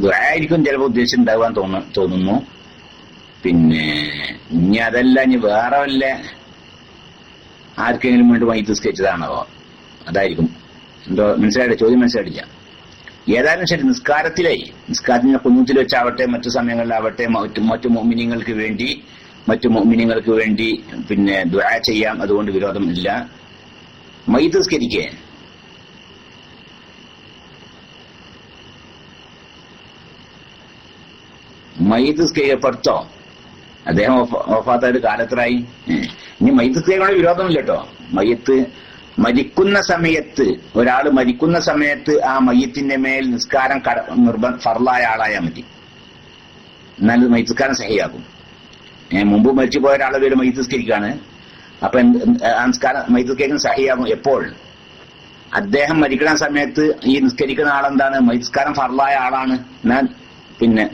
ദ്വാരായിരിക്കും ചിലപ്പോൾ ഉദ്ദേശിച്ചുണ്ടാകാൻ തോന്നുന്നു. പിന്നെ ഇനി അതല്ല, ഇനി വേറെ വല്ല ആർക്കെങ്കിലും വേണ്ടി മയ്യിത്ത് നിസ്കരിച്ചതാണോ? അതായിരിക്കും. എന്തോ മനസ്സിലായില്ല, ചോദ്യം മനസ്സിലായിട്ടില്ല. ഏതായാലും ശരി, നിസ്കാരത്തിന്റെ കുന്നൂത്തിൽ വെച്ചാവട്ടെ മറ്റു സമയങ്ങളിലാവട്ടെ മറ്റു മുഅ്മിനീങ്ങൾക്ക് വേണ്ടി പിന്നെ ദുആ ചെയ്യാം. അതുകൊണ്ട് വിരോധം ഇല്ല. മയ്യിത്ത് നിസ്കരിക്കേ മയ്യിത്ത് നിസ്കരിക്കപ്പെടുത്തോ? അദ്ദേഹം വഫാത്തായിട്ട് കാലത്രായി. ഇനി മയ്യിത്ത് നിസ്കരിക്കണ വിരോധമില്ല കേട്ടോ. ഒരാൾ മരിക്കുന്ന സമയത്ത് ആ മയ്യിത്തിന്റെ മേൽ നിസ്കാരം ഫർളായ ആളായാൽ മതി. എന്നാൽ മയ്യിത്ത് നിസ്കാരം സഹിയാകും. മുമ്പ് മരിച്ചു പോയ ഒരാളെ പേര് മയ്യിത്ത് നിസ്കരിക്കാണ്. അപ്പൊ മയ്യിത്ത് നിസ്കരിക്കുന്ന സഹിയാകും. എപ്പോൾ? അദ്ദേഹം മരിക്കുന്ന സമയത്ത് ഈ നിസ്കരിക്കുന്ന ആളെന്താണ്? മയ്യിത്ത് നിസ്കാരം ഫർളായ ആളാണ്. എന്നാൽ പിന്നെ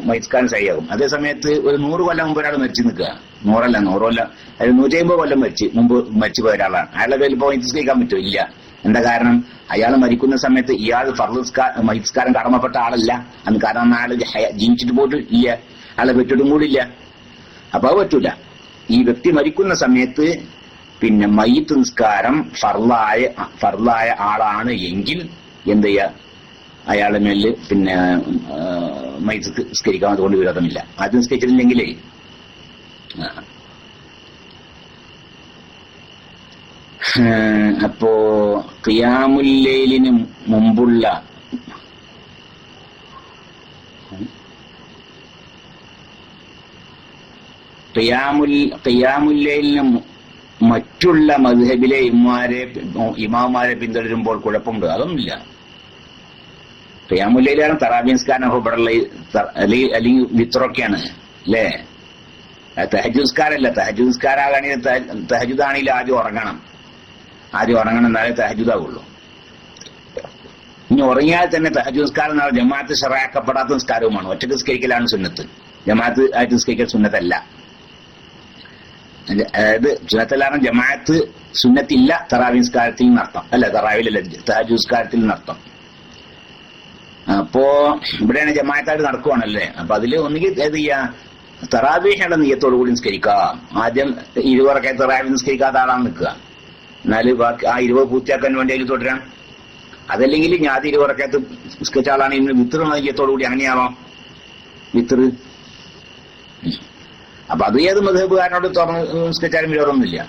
മയ്യിത്ത് സഹിയാകും. അതേ സമയത്ത് ഒരു 100 കൊല്ലം മുമ്പ് ഒരാൾ മരിച്ചു നിൽക്കുക, 100 കൊല്ലം, അതായത് 150 കൊല്ലം മുമ്പ് മരിച്ചു പോയ ഒരാളാണ്. അയാളുടെ പേരിൽ ഇപ്പോൾ മയ്യിത്ത് നിസ്കരിക്കാൻ പറ്റുമോ? ഇല്ല. എന്താ കാരണം? അയാൾ മരിക്കുന്ന സമയത്ത് ഇയാൾ മയ്യിത്ത് നിസ്കാരം കടമപ്പെട്ട ആളല്ല. അന്ന് കാരണം അയാൾ ജീവിച്ചിട്ട് പോയിട്ട് ഇല്ല, അയാളെ പെറ്റിട്ടും കൂടില്ല. അപ്പൊ അത് പറ്റൂല. ഈ വ്യക്തി മരിക്കുന്ന സമയത്ത് പിന്നെ മയ്യിത്ത് നിസ്കാരം ഫർളായ ആളാണ് എങ്കിൽ എന്ത് ചെയ്യാ? അയാളുടെ മേലില് പിന്നെ മയ്യിത്ത് നിസ്കരിക്കാം. അതുകൊണ്ട് വിരോധമില്ല. അത് നിസ്കരിച്ചിട്ടില്ലെങ്കിലേ അപ്പോ ഖിയാമുൽ ലൈലിന് മുമ്പുള്ള ഖിയാമുൽ ലൈലിന് മറ്റുള്ള മദ്ഹബിലെ ഇമാമാരെ പിന്തുടരുമ്പോൾ കുഴപ്പമുണ്ട്? അതൊന്നുമില്ല. ഖിയാമുൽ ലൈലാണ് തറാവീഹ് നിസ്കാരം അല്ലെങ്കിൽ വിത്രൊക്കെയാണ് അല്ലേ? തഹജ്ജുദ് നിസ്കാരമല്ല. തഹജ്ജുദ് നിസ്കാരാണെങ്കിൽ തഹജ്ജുദാണെങ്കിൽ ആദ്യം ഉറങ്ങണം, എന്നാലേ തഹജ്ജുദാവുള്ളൂ. ഇനി ഉറങ്ങിയാൽ തന്നെ തഹജ്ജുദ് നിസ്കാരം ജമാഅത്ത് ശറഅാക്കപ്പെടാത്ത നിസ്കാരവുമാണ്. ഒറ്റക്ക് നിസ്കരിക്കലാണ് സുന്നത്ത്. ജമാഅത്ത് ആയിട്ട് നിസ്കരിക്കൽ സുന്നത്തല്ല. അതായത് സുന്നത്തല്ലാതെ ജമാഅത്ത് സുന്നത്തില്ല തറാവി നിസ്കാരത്തിൽ നടത്താം, അല്ല തറാവിലല്ല തഹജ്ജുദ് നിസ്കാരത്തിൽ നടത്താം. അപ്പോ ഇവിടെയാണ് ജമാഅത്തായിട്ട് നടക്കുവാണല്ലേ. അപ്പൊ അതില് ഒന്നുകിൽ ഏത് ചെയ്യാ, തറാവീഹുടെ നിയ്യത്തോടു കൂടി നിസ്കരിക്കാം. ആദ്യം 20 റക്അത്ത് തറാവി നിസ്കരിക്കാത്ത ആളാണ് നിൽക്കുക, എന്നാല് ബാക്കി ആ 20 പൂർത്തിയാക്കാൻ വേണ്ടി അതിൽ തുടരാം. അതല്ലെങ്കിൽ ഞാൻ 20 റക്അത്ത് നിസ്കരിച്ച ആളാണ് ഇന്ന് വിത്ർ നിയ്യത്തോടു കൂടി അങ്ങനെയാവാം വിത്ർ. അപ്പൊ അത് ഏത് മദ്ഹബുകാരനോട് തുറന്ന് നിസ്കരിച്ചാലും വിരോധമൊന്നുമില്ല.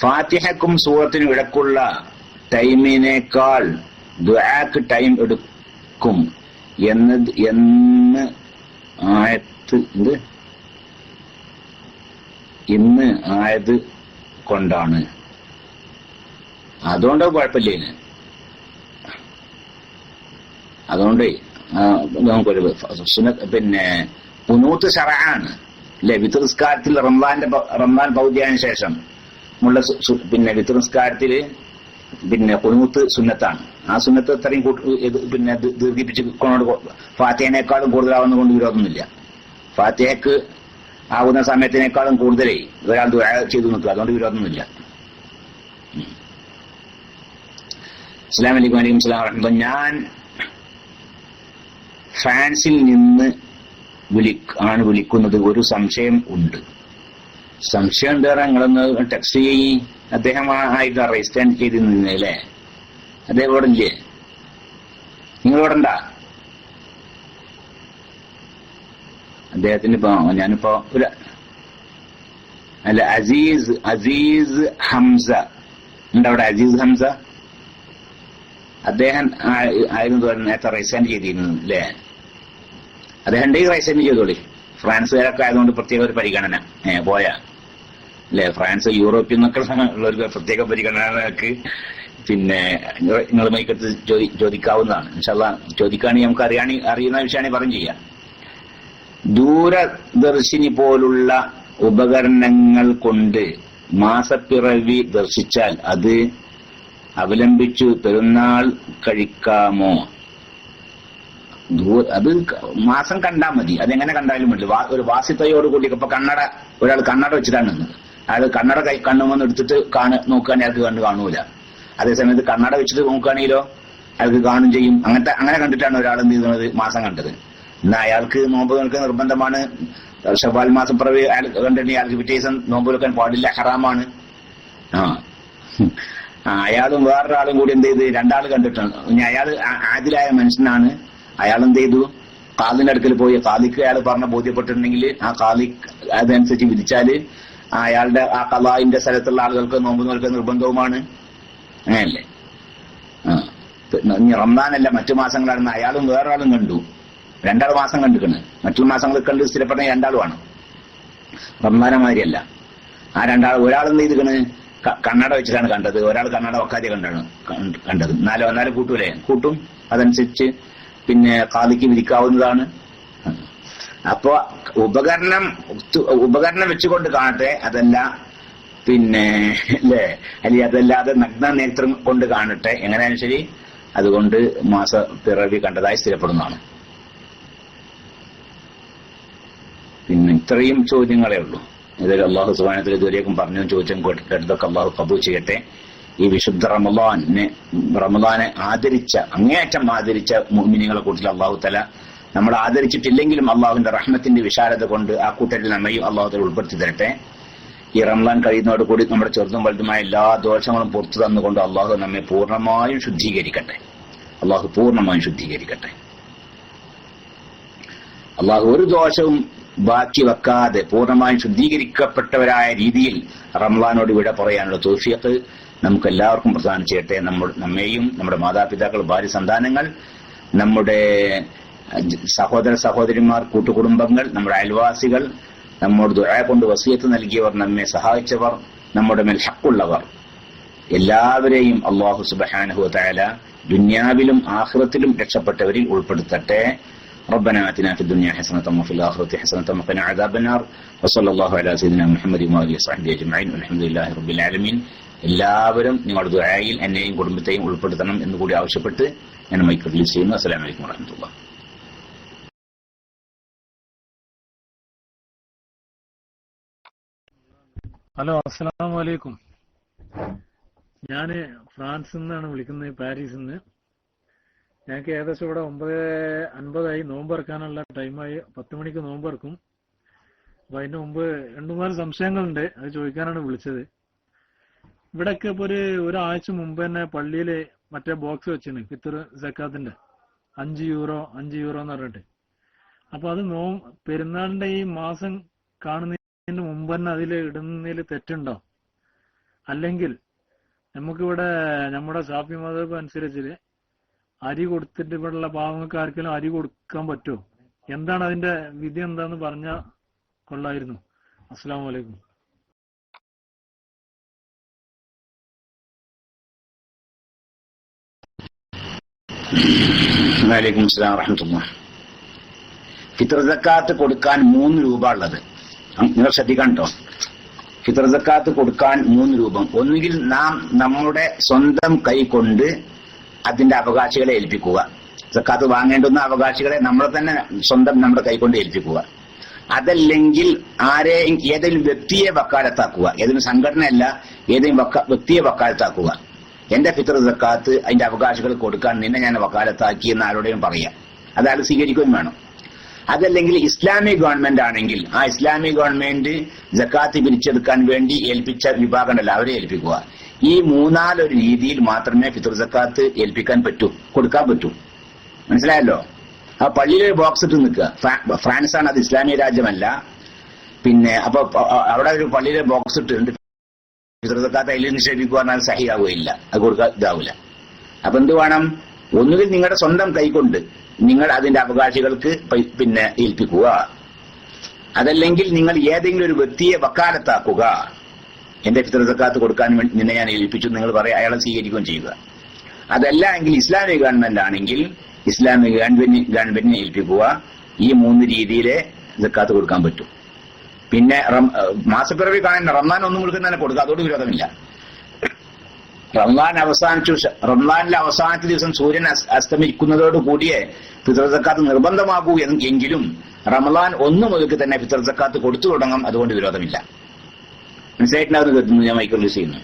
ഫാത്തിഹക്കും സൂറത്തിനും ഇടക്കുള്ള ടൈമിനേക്കാൾ ദുആക്ക് ടൈം എടുക്കും എന്ന് ആയത്ത് ഇന്ന് ആയത് കൊണ്ടാണ്. അതുകൊണ്ട് കുഴപ്പമില്ല. അതുകൊണ്ട് നമുക്കൊരു പിന്നെ കുനൂത്ത് ശറഅാണ് അല്ലെ. വിത്ർ നിസ്കാരത്തിൽ റമദാൻ പൗതിയായതിനു ശേഷം ഉള്ള പിന്നെ വിത്ർ നിസ്കാരത്തില് പിന്നെ കുനൂത്ത് സുന്നത്താണ്. ആ സുന്നത്ത് ഇത്രയും പിന്നെ ദീർഘിപ്പിച്ച് കൊണ്ട് ഫാത്തിഹേനേക്കാളും കൂടുതലാവുന്ന കൊണ്ട് വിരോധമൊന്നുമില്ല. ഫാത്തിഹയ്ക്ക് ആകുന്ന സമയത്തിനേക്കാളും കൂടുതലേ ഒരാൾ ദുആ ചെയ്തു നിൽക്കുക, അതുകൊണ്ട് വിരോധമൊന്നുമില്ല. അസ്സലാമു അലൈക്കും. വലൈക്കും സലാം വറഹ്മത്തുള്ളാഹി. ഞാൻ ഫ്രാൻസിൽ നിന്ന് ആണ് വിളിക്കുന്നത്. ഒരു സംശയം ഉണ്ട്. സംശയം എന്താ നിങ്ങളൊന്ന് ടെക്സ്റ്റ് ചെയ്യി. അദ്ദേഹം ആയിട്ട് രജിസ്റ്റർ ചെയ്ത് നിന്നല്ലേ, അദ്ദേഹം ഇവിടെ ഇല്ലേ? നിങ്ങളിവിടെ ഉണ്ടാ? അദ്ദേഹത്തിന് ഇപ്പൊ ഞാനിപ്പോ അല്ല അസീസ് ഹംസ ഉണ്ടവിടെ. അസീസ് ഹംസ അദ്ദേഹം ആയിരുന്നു നേരത്തെ റൈസൻ ചെയ്തിരുന്നു അല്ലേ? അദ്ദേഹം ഉണ്ടെങ്കിൽ റൈസൻ ചെയ്തോളി. ഫ്രാൻസുകാരൊക്കെ ആയതുകൊണ്ട് പ്രത്യേക ഒരു പരിഗണന പോയാ അല്ലെ. ഫ്രാൻസ് യൂറോപ്പിൽ നിന്നൊക്കെ ഉള്ളവർക്ക് പ്രത്യേക പരിഗണനക്ക് പിന്നെ നിങ്ങളുമായിക്കടുത്ത് ചോദിക്കാവുന്നതാണ്. ഇൻഷാ അല്ലാഹ് ചോദിക്കുകയാണെങ്കിൽ നമുക്ക് അറിയുന്ന വിഷയമാണ് പറയും ചെയ്യാം. ദൂരദർശിനി പോലുള്ള ഉപകരണങ്ങൾ കൊണ്ട് മാസപ്പിറവി ദർശിച്ചാൽ അത് അവലംബിച്ചു പെരുന്നാൾ കഴിക്കാമോ? അത് മാസം കണ്ടാൽ മതി. അതെങ്ങനെ കണ്ടാലും മതി. ഒരു വാസിത്തയോടുകൂടി ഇപ്പൊ ഒരാൾ കണ്ണട വെച്ചിട്ടാണ് നിന്നത്. അയാൾ കണ്ണട കണ്ണുമെന്ന് എടുത്തിട്ട് നോക്കുകയാണെങ്കിൽ അയാൾക്ക് കാണൂല. അതേസമയത്ത് കണ്ണട വെച്ചിട്ട് നോക്കുകയാണെങ്കിലോ അയാൾക്ക് കാണും ചെയ്യും. അങ്ങനെ കണ്ടിട്ടാണ് ഒരാൾ എന്ത് ചെയ്യുന്നത്, മാസം കണ്ടത്. എന്നാൽ അയാൾക്ക് നോമ്പ് നോക്കാൻ നിർബന്ധമാണ്. ശവ്വാൽ മാസം പിറവി അയാൾ കണ്ടിട്ട് അയാൾക്ക് പിറ്റേ ദിവസം നോമ്പ് നോക്കാൻ പാടില്ല, ഹറാമാണ്. അയാളും വേറൊരാളും കൂടി എന്ത് ചെയ്ത് രണ്ടാൾ കണ്ടിട്ടാണ്. ഇനി അയാൾ ആദിലായ മനുഷ്യനാണ്. അയാൾ എന്ത് ചെയ്തു, ഖാദിന്റെ അടുക്കൽ പോയി ഖാദിക്ക് അയാൾ പറഞ്ഞ ബോധ്യപ്പെട്ടിട്ടുണ്ടെങ്കിൽ ആ ഖാദി അതനുസരിച്ച് വിധിച്ചാല് അയാളുടെ ആ ഖളാഇന്റെ സ്ഥലത്തുള്ള ആളുകൾക്ക് നോമ്പ് നോൽക്കാൻ നിർബന്ധവുമാണ്. അങ്ങനെയല്ലേ? ഇനി റംദാനല്ല മറ്റു മാസങ്ങളാണെന്ന് അയാളും വേറൊരാളും കണ്ടു. 2 മാസം കണ്ടിക്കണ്. മറ്റു മാസങ്ങൾ കണ്ട് സ്ഥിരപ്പെട്ട 2 റംദാനമാരിയല്ല. ആ ഒരാൾ എന്ത് ചെയ്തിക്കണ്, കണ്ണട വെച്ചിട്ടാണ് കണ്ടത്. ഒരാൾ കണ്ണട വെക്കാതെ കണ്ടത്. എന്നാലും കൂട്ടും. അതനുസരിച്ച് പിന്നെ ഖാദിക്ക് വിധിക്കാവുന്നതാണ്. അപ്പോ ഉപകരണം വെച്ചുകൊണ്ട് കാണട്ടെ, അതല്ല പിന്നെ അല്ലേ, അല്ലെങ്കിൽ അതല്ലാതെ നഗ്ന നേത്രം കൊണ്ട് കാണട്ടെ, എങ്ങനെയാലും ശരി അതുകൊണ്ട് മാസപ്പിറവി കണ്ടതായി സ്ഥിരപ്പെടുന്നതാണ്. പിന്നെ ഇത്രയും ചോദ്യങ്ങളേ ഉള്ളൂ. ഇതിൽ അള്ളാഹു സുബ്ഹാനഹു വ തആല ഇതുവരേക്കും പറഞ്ഞു ചോദിച്ചും കേട്ടതൊക്കെ അള്ളാഹു ഖബൂൽ ചെയ്യട്ടെ. ഈ വിശുദ്ധ റമദാനെ അങ്ങേയറ്റം ആദരിച്ച മുഅ്മിനീങ്ങളെ കൂട്ടത്തിൽ അള്ളാഹു തആല നമ്മൾ ആദരിച്ചിട്ടില്ലെങ്കിലും അള്ളാഹുവിന്റെ റഹ്മത്തിന്റെ വിശാലത കൊണ്ട് ആ കൂട്ടത്തിൽ നമ്മയും അള്ളാഹു തആല ഉൾപ്പെടുത്തി തരട്ടെ. ഈ റമദാൻ കഴിയുന്നതോടുകൂടി നമ്മുടെ ചെറുതും വലുതുമായ എല്ലാ ദോഷങ്ങളും പുറത്തു തന്നുകൊണ്ട് അള്ളാഹു നമ്മെ പൂർണ്ണമായും ശുദ്ധീകരിക്കട്ടെ. അള്ളാഹു ഒരു ദോഷവും ബാക്കി വെക്കാതെ പൂർണ്ണമായും ശുദ്ധീകരിക്കപ്പെട്ടവരായ രീതിയിൽ റമദാനോട് വിട പറയാനുള്ള തൗഫീഖ് നമുക്ക് എല്ലാവർക്കും പ്രദാനം ചെയ്യട്ടെ. നമ്മെയും നമ്മുടെ മാതാപിതാക്കൾ, ഭാര്യ, സന്താനങ്ങൾ, നമ്മുടെ സഹോദര സഹോദരിമാർ, കൂട്ടുകുടുംബങ്ങൾ, നമ്മുടെ അയൽവാസികൾ, നമ്മോട് ദുആ കൊണ്ട് വസിയത്ത് നൽകിയവർ, നമ്മെ സഹായിച്ചവർ, നമ്മുടെ മേൽ ഹഖുള്ളവർ എല്ലാവരെയും അല്ലാഹു സുബ്ഹാനഹു വ തആല ദുനിയാവിലും ആഖിറത്തിലും രക്ഷപ്പെട്ടവരിൽ ഉൾപ്പെടുത്തട്ടെ. ربنا آتنا في الدنيا حسنة وفي الآخرة حسنة وقنا عذاب النار وصلى الله على سيدنا محمد وآله وصحبه أجمعين والحمد لله رب العالمين. എല്ലാവരും നിങ്ങളുടെ ദുആയിൽ എന്നെയും കുടുംബത്തെയും ഉൾപ്പെടുത്തണം എന്ന് കൂടി ആവശ്യപ്പെട്ട് ഞാൻ മൈക്ക് റിലീസ് ചെയ്യുന്നു. അസ്സലാമു അലൈക്കും വറഹ്മത്തുള്ളാഹി. ഹലോ, അസ്സലാമു അലൈക്കും. ഞാന് ഫ്രാൻസിൽ നിന്നാണ് വിളിക്കുന്നത്, പാരീസിൽ നിന്ന്. ഞങ്ങൾക്ക് ഏകദേശം ഇവിടെ 9:50 നോമ്പ് ഇറക്കാനുള്ള ടൈമായി. 10 മണിക്ക് നോമ്പ് ഇറക്കും. അപ്പൊ അതിന്റെ മുമ്പ് 2-3 സംശയങ്ങളുണ്ട്, അത് ചോദിക്കാനാണ് വിളിച്ചത്. ഇവിടെയൊക്കെ ഇപ്പൊ ഒരാഴ്ച മുമ്പ് തന്നെ പള്ളിയില് മറ്റേ ബോക്സ് വെച്ചിന് ഫിത്തർ സക്കാത്തിന്റെ €5 എന്ന് പറഞ്ഞിട്ട്. അപ്പൊ അത് പെരുന്നാളിന്റെ ഈ മാസം കാണുന്നതിന് മുമ്പ് തന്നെ അതിൽ ഇടുന്നതിൽ തെറ്റുണ്ടോ? അല്ലെങ്കിൽ നമുക്കിവിടെ നമ്മുടെ ഷാഫി മദ്ഹബ് അനുസരിച്ച് അരി കൊടുത്തിട്ട് ഇവിടെയുള്ള പാവങ്ങൾക്ക് ആർക്കെങ്കിലും അരി കൊടുക്കാൻ പറ്റുമോ? എന്താണ് അതിന്റെ വിധി എന്താന്ന് പറഞ്ഞാൽ കൊള്ളായിരുന്നു. അസ്സലാമു അലൈക്കും. വലൈക്കും അസ്സലാം വറഹ്മത്തുള്ളാഹി. ഫിത്ർ സക്കാത്ത് കൊടുക്കാൻ 3 രൂപ ഉള്ളത് നിങ്ങൾ ശ്രദ്ധിക്കണം കേട്ടോ. ഫിത്ർ സക്കാത്ത് കൊടുക്കാൻ 3 രൂപം. ഒന്നുകിൽ നാം നമ്മുടെ സ്വന്തം കൈ കൊണ്ട് അതിന്റെ അവകാശികളെ ഏൽപ്പിക്കുക. സക്കാത്ത് വാങ്ങേണ്ടുന്ന അവകാശികളെ നമ്മളെ തന്നെ സ്വന്തം നമ്മുടെ കൈ കൊണ്ട് ഏൽപ്പിക്കുക. അതല്ലെങ്കിൽ ഏതെങ്കിലും വ്യക്തിയെ വക്കാലത്താക്കുക. ഏതെങ്കിലും സംഘടനയല്ല, ഏതെങ്കിലും വ്യക്തിയെ വക്കാലത്താക്കുക. എന്റെ ഫിത്ർ സക്കാത്ത് അതിന്റെ അവകാശികൾ കൊടുക്കാൻ നിന്നെ ഞാൻ വക്കാലത്താക്കി എന്ന് ആരോടെയും പറയാം. അത് അയാൾ സ്വീകരിക്കുകയും വേണം. അതല്ലെങ്കിൽ ഇസ്ലാമിക് ഗവൺമെന്റ് ആണെങ്കിൽ ആ ഇസ്ലാമിക് ഗവൺമെന്റ് സക്കാത്ത് പിരിച്ചെടുക്കാൻ വേണ്ടി ഏൽപ്പിച്ച വിഭാഗമുണ്ടല്ലോ, അവരെ ഏൽപ്പിക്കുക. ഈ 3-4 രീതിയിൽ മാത്രമേ ഫിത്ർ സക്കാത്ത് ഏൽപ്പിക്കാൻ പറ്റൂ, കൊടുക്കാൻ പറ്റൂ. മനസ്സിലായല്ലോ? ആ പള്ളിയിൽ ബോക്സ് ഇട്ട് നിൽക്കുക. ഫ്രാൻസാണ്, അത് ഇസ്ലാമിക രാജ്യമല്ല. പിന്നെ അപ്പൊ അവിടെ ഒരു പള്ളിയിലെ ബോക്സ് ഇട്ടിട്ടുണ്ട്. ഫിത്ർ സക്കാത്ത് അതിൽ നിക്ഷേപിക്കുക പറഞ്ഞാൽ സഹിയാവുകയില്ല, അത് കൊടുക്കാൻ ഇതാവില്ല. അപ്പൊ എന്ത് വേണം? ഒന്നുകിൽ നിങ്ങളുടെ സ്വന്തം കൈകൊണ്ട് നിങ്ങൾ അതിന്റെ അവകാശികൾക്ക് പിന്നെ ഏൽപ്പിക്കുക. അതല്ലെങ്കിൽ നിങ്ങൾ ഏതെങ്കിലും ഒരു വ്യക്തിയെ വക്കാലത്താക്കുക. എന്റെ ഫിത്ർ സക്കാത്ത് കൊടുക്കാൻ വേണ്ടി നിന്നെ ഞാൻ ഏൽപ്പിച്ചു നിങ്ങൾ പറയാം, അയാളെ സ്വീകരിക്കുകയും ചെയ്യുക. അതല്ല എങ്കിൽ ഇസ്ലാമിക് ഗവൺമെന്റ് ആണെങ്കിൽ ഇസ്ലാമിക് ഗവൺമെന്റിനെ ഏൽപ്പിക്കുക. ഈ 3 രീതിയിലെ സക്കാത്ത് കൊടുക്കാൻ പറ്റും. പിന്നെ മാസപ്പിറവി കാണാൻ റമദാൻ ഒന്നും കൊടുക്കുന്നതിനെ കൊടുക്കുക, അതോട് വിരോധമില്ല. റമദാനിലെ അവസാനത്തെ ദിവസം സൂര്യൻ അസ്തമിക്കുന്നതോട് കൂടിയേ ഫിത്ർ സക്കാത്ത് നിർബന്ധമാകൂ എങ്കിലും റമദാൻ 1 മുതൽക്ക് തന്നെ ഫിത്ർ സക്കാത്ത് കൊടുത്തു തുടങ്ങാം, അതുകൊണ്ട് വിരോധമില്ല. മനസ്സിലായിട്ടുണ്ടാവുന്ന കേൾക്കുന്നു. ഞാൻ മൈക്ക് റിലീസ് ചെയ്യുന്നു.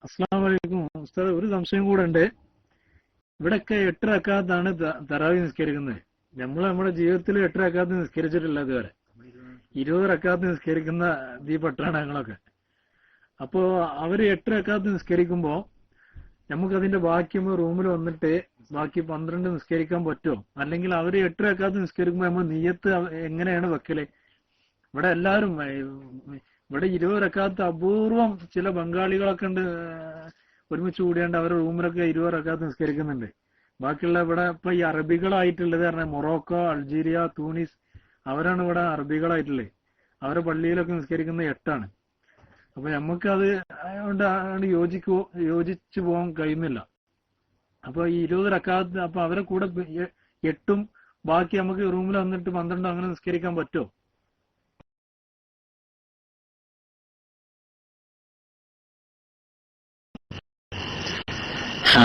അസ്സലാമു അലൈക്കും ഉസ്താദ്, ഒരു സംശയം കൂടെ ഉണ്ട്. ഇവിടെയൊക്കെ 8 റക്അത്താണ് തറാവി നിസ്കരിക്കുന്നത്. നമ്മുടെ ജീവിതത്തിൽ 8 റക്അത്ത് നിസ്കരിച്ചിട്ടില്ല ഇതുവരെ. 20 റക്അത്ത് നിസ്കരിക്കുന്ന ഈ പട്ടാണ് ഞങ്ങളൊക്കെ. അപ്പോ അവര് 8 റക്അത്ത് നിസ്കരിക്കുമ്പോ നമുക്കതിന്റെ ബാക്കി റൂമിൽ വന്നിട്ട് ബാക്കി 12 നിസ്കരിക്കാൻ പറ്റുമോ? അല്ലെങ്കിൽ അവര് 8 റക്അത്ത് നിസ്കരിക്കുമ്പോ നമ്മൾ നിയ്യത്ത് എങ്ങനെയാണ് വെക്കല്? ഇവിടെ എല്ലാവരും ഇവിടെ 20 റക്അത്ത് അപൂർവം ചില ബംഗാളികളൊക്കെ ഉണ്ട് ഒരുമിച്ച് കൂടിയാണ്ട് അവരുടെ റൂമിലൊക്കെ 20 റക്അത്ത് നിസ്കരിക്കുന്നുണ്ട്. ബാക്കിയുള്ള ഇവിടെ ഇപ്പൊ ഈ അറബികളായിട്ടുള്ളത് കാരണം മൊറോക്കോ, അൾജീരിയ, തൂണിസ് അവരാണ് ഇവിടെ അറബികളായിട്ടുള്ളത്. അവരുടെ പള്ളിയിലൊക്കെ നിസ്കരിക്കുന്നത് 8ആണ്. അപ്പൊ നമുക്കത് കൊണ്ട് യോജിച്ചു പോകാൻ കഴിയുന്നില്ല. അപ്പൊ ഈ 20 റക്അത്ത് അപ്പൊ അവരെ കൂടെ 8ഉം ബാക്കി നമുക്ക് റൂമിൽ വന്നിട്ട് 12 അങ്ങനെ നിസ്കരിക്കാൻ പറ്റുമോ?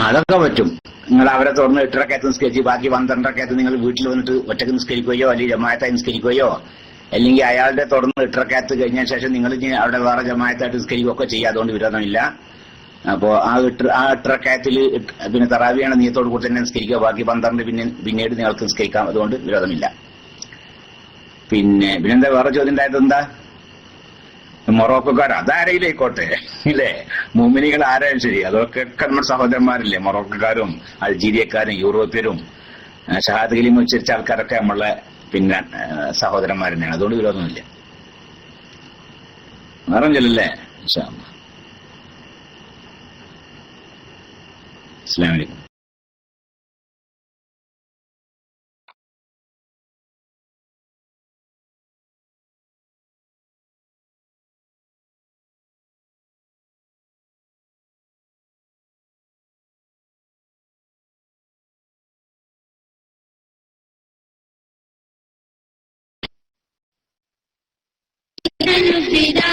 അതൊക്കെ പറ്റും. നിങ്ങൾ അവരെ തുറന്ന് 8 റക്അത്ത് നിസ്കരിച്ച് ബാക്കി 12 റക്അത്ത് നിങ്ങൾ വീട്ടിൽ വന്നിട്ട് ഒറ്റക്ക് നിസ്കരിക്കുകയോ അല്ലെങ്കിൽ ജമാഅത്തായി നിസ്കരിക്കുകയോ അല്ലെങ്കിൽ അയാളുടെ തുറന്ന് 8 റക്അത്ത് കഴിഞ്ഞ ശേഷം നിങ്ങൾ അവിടെ വേറെ ജമാഅത്തായിട്ട് നിസ്കരിക്കുകയോ ഒക്കെ ചെയ്യുക, അതുകൊണ്ട് വിരോധമില്ല. അപ്പോ ആ 8 റക്അത്തിൽ പിന്നെ തറാവിയാണ് നിയത്തോട് കൂടി തന്നെ നിസ്കരിക്കുക, ബാക്കി 12 പിന്നീട് നിങ്ങൾക്ക് നിസ്കരിക്കാം, അതുകൊണ്ട് വിരോധമില്ല. പിന്നെന്താ വേറെ ചോദ്യം ഉണ്ടായത്? എന്താ മൊറോക്കോക്കാർ അതാരെയിലേക്കോട്ടെ ഇല്ലേ, മുഅ്മിനീങ്ങൾ ആരായാലും ശരി, അതൊക്കെ നമ്മുടെ സഹോദരന്മാരില്ലേ. മൊറോക്കോക്കാരും അൾജീരിയക്കാരും യൂറോപ്യരും ഷഹാദത്ത് കലിമ ഉച്ചരിച്ച ആൾക്കാരൊക്കെ നമ്മളെ സഹോദരന്മാർ തന്നെയാണ്, അതുകൊണ്ട് വിരോധമില്ല. വേറെ ചെല്ലല്ലേ? ഇൻഷാ അല്ലാഹ്. അസ്സലാമു അലൈക്കും. فداك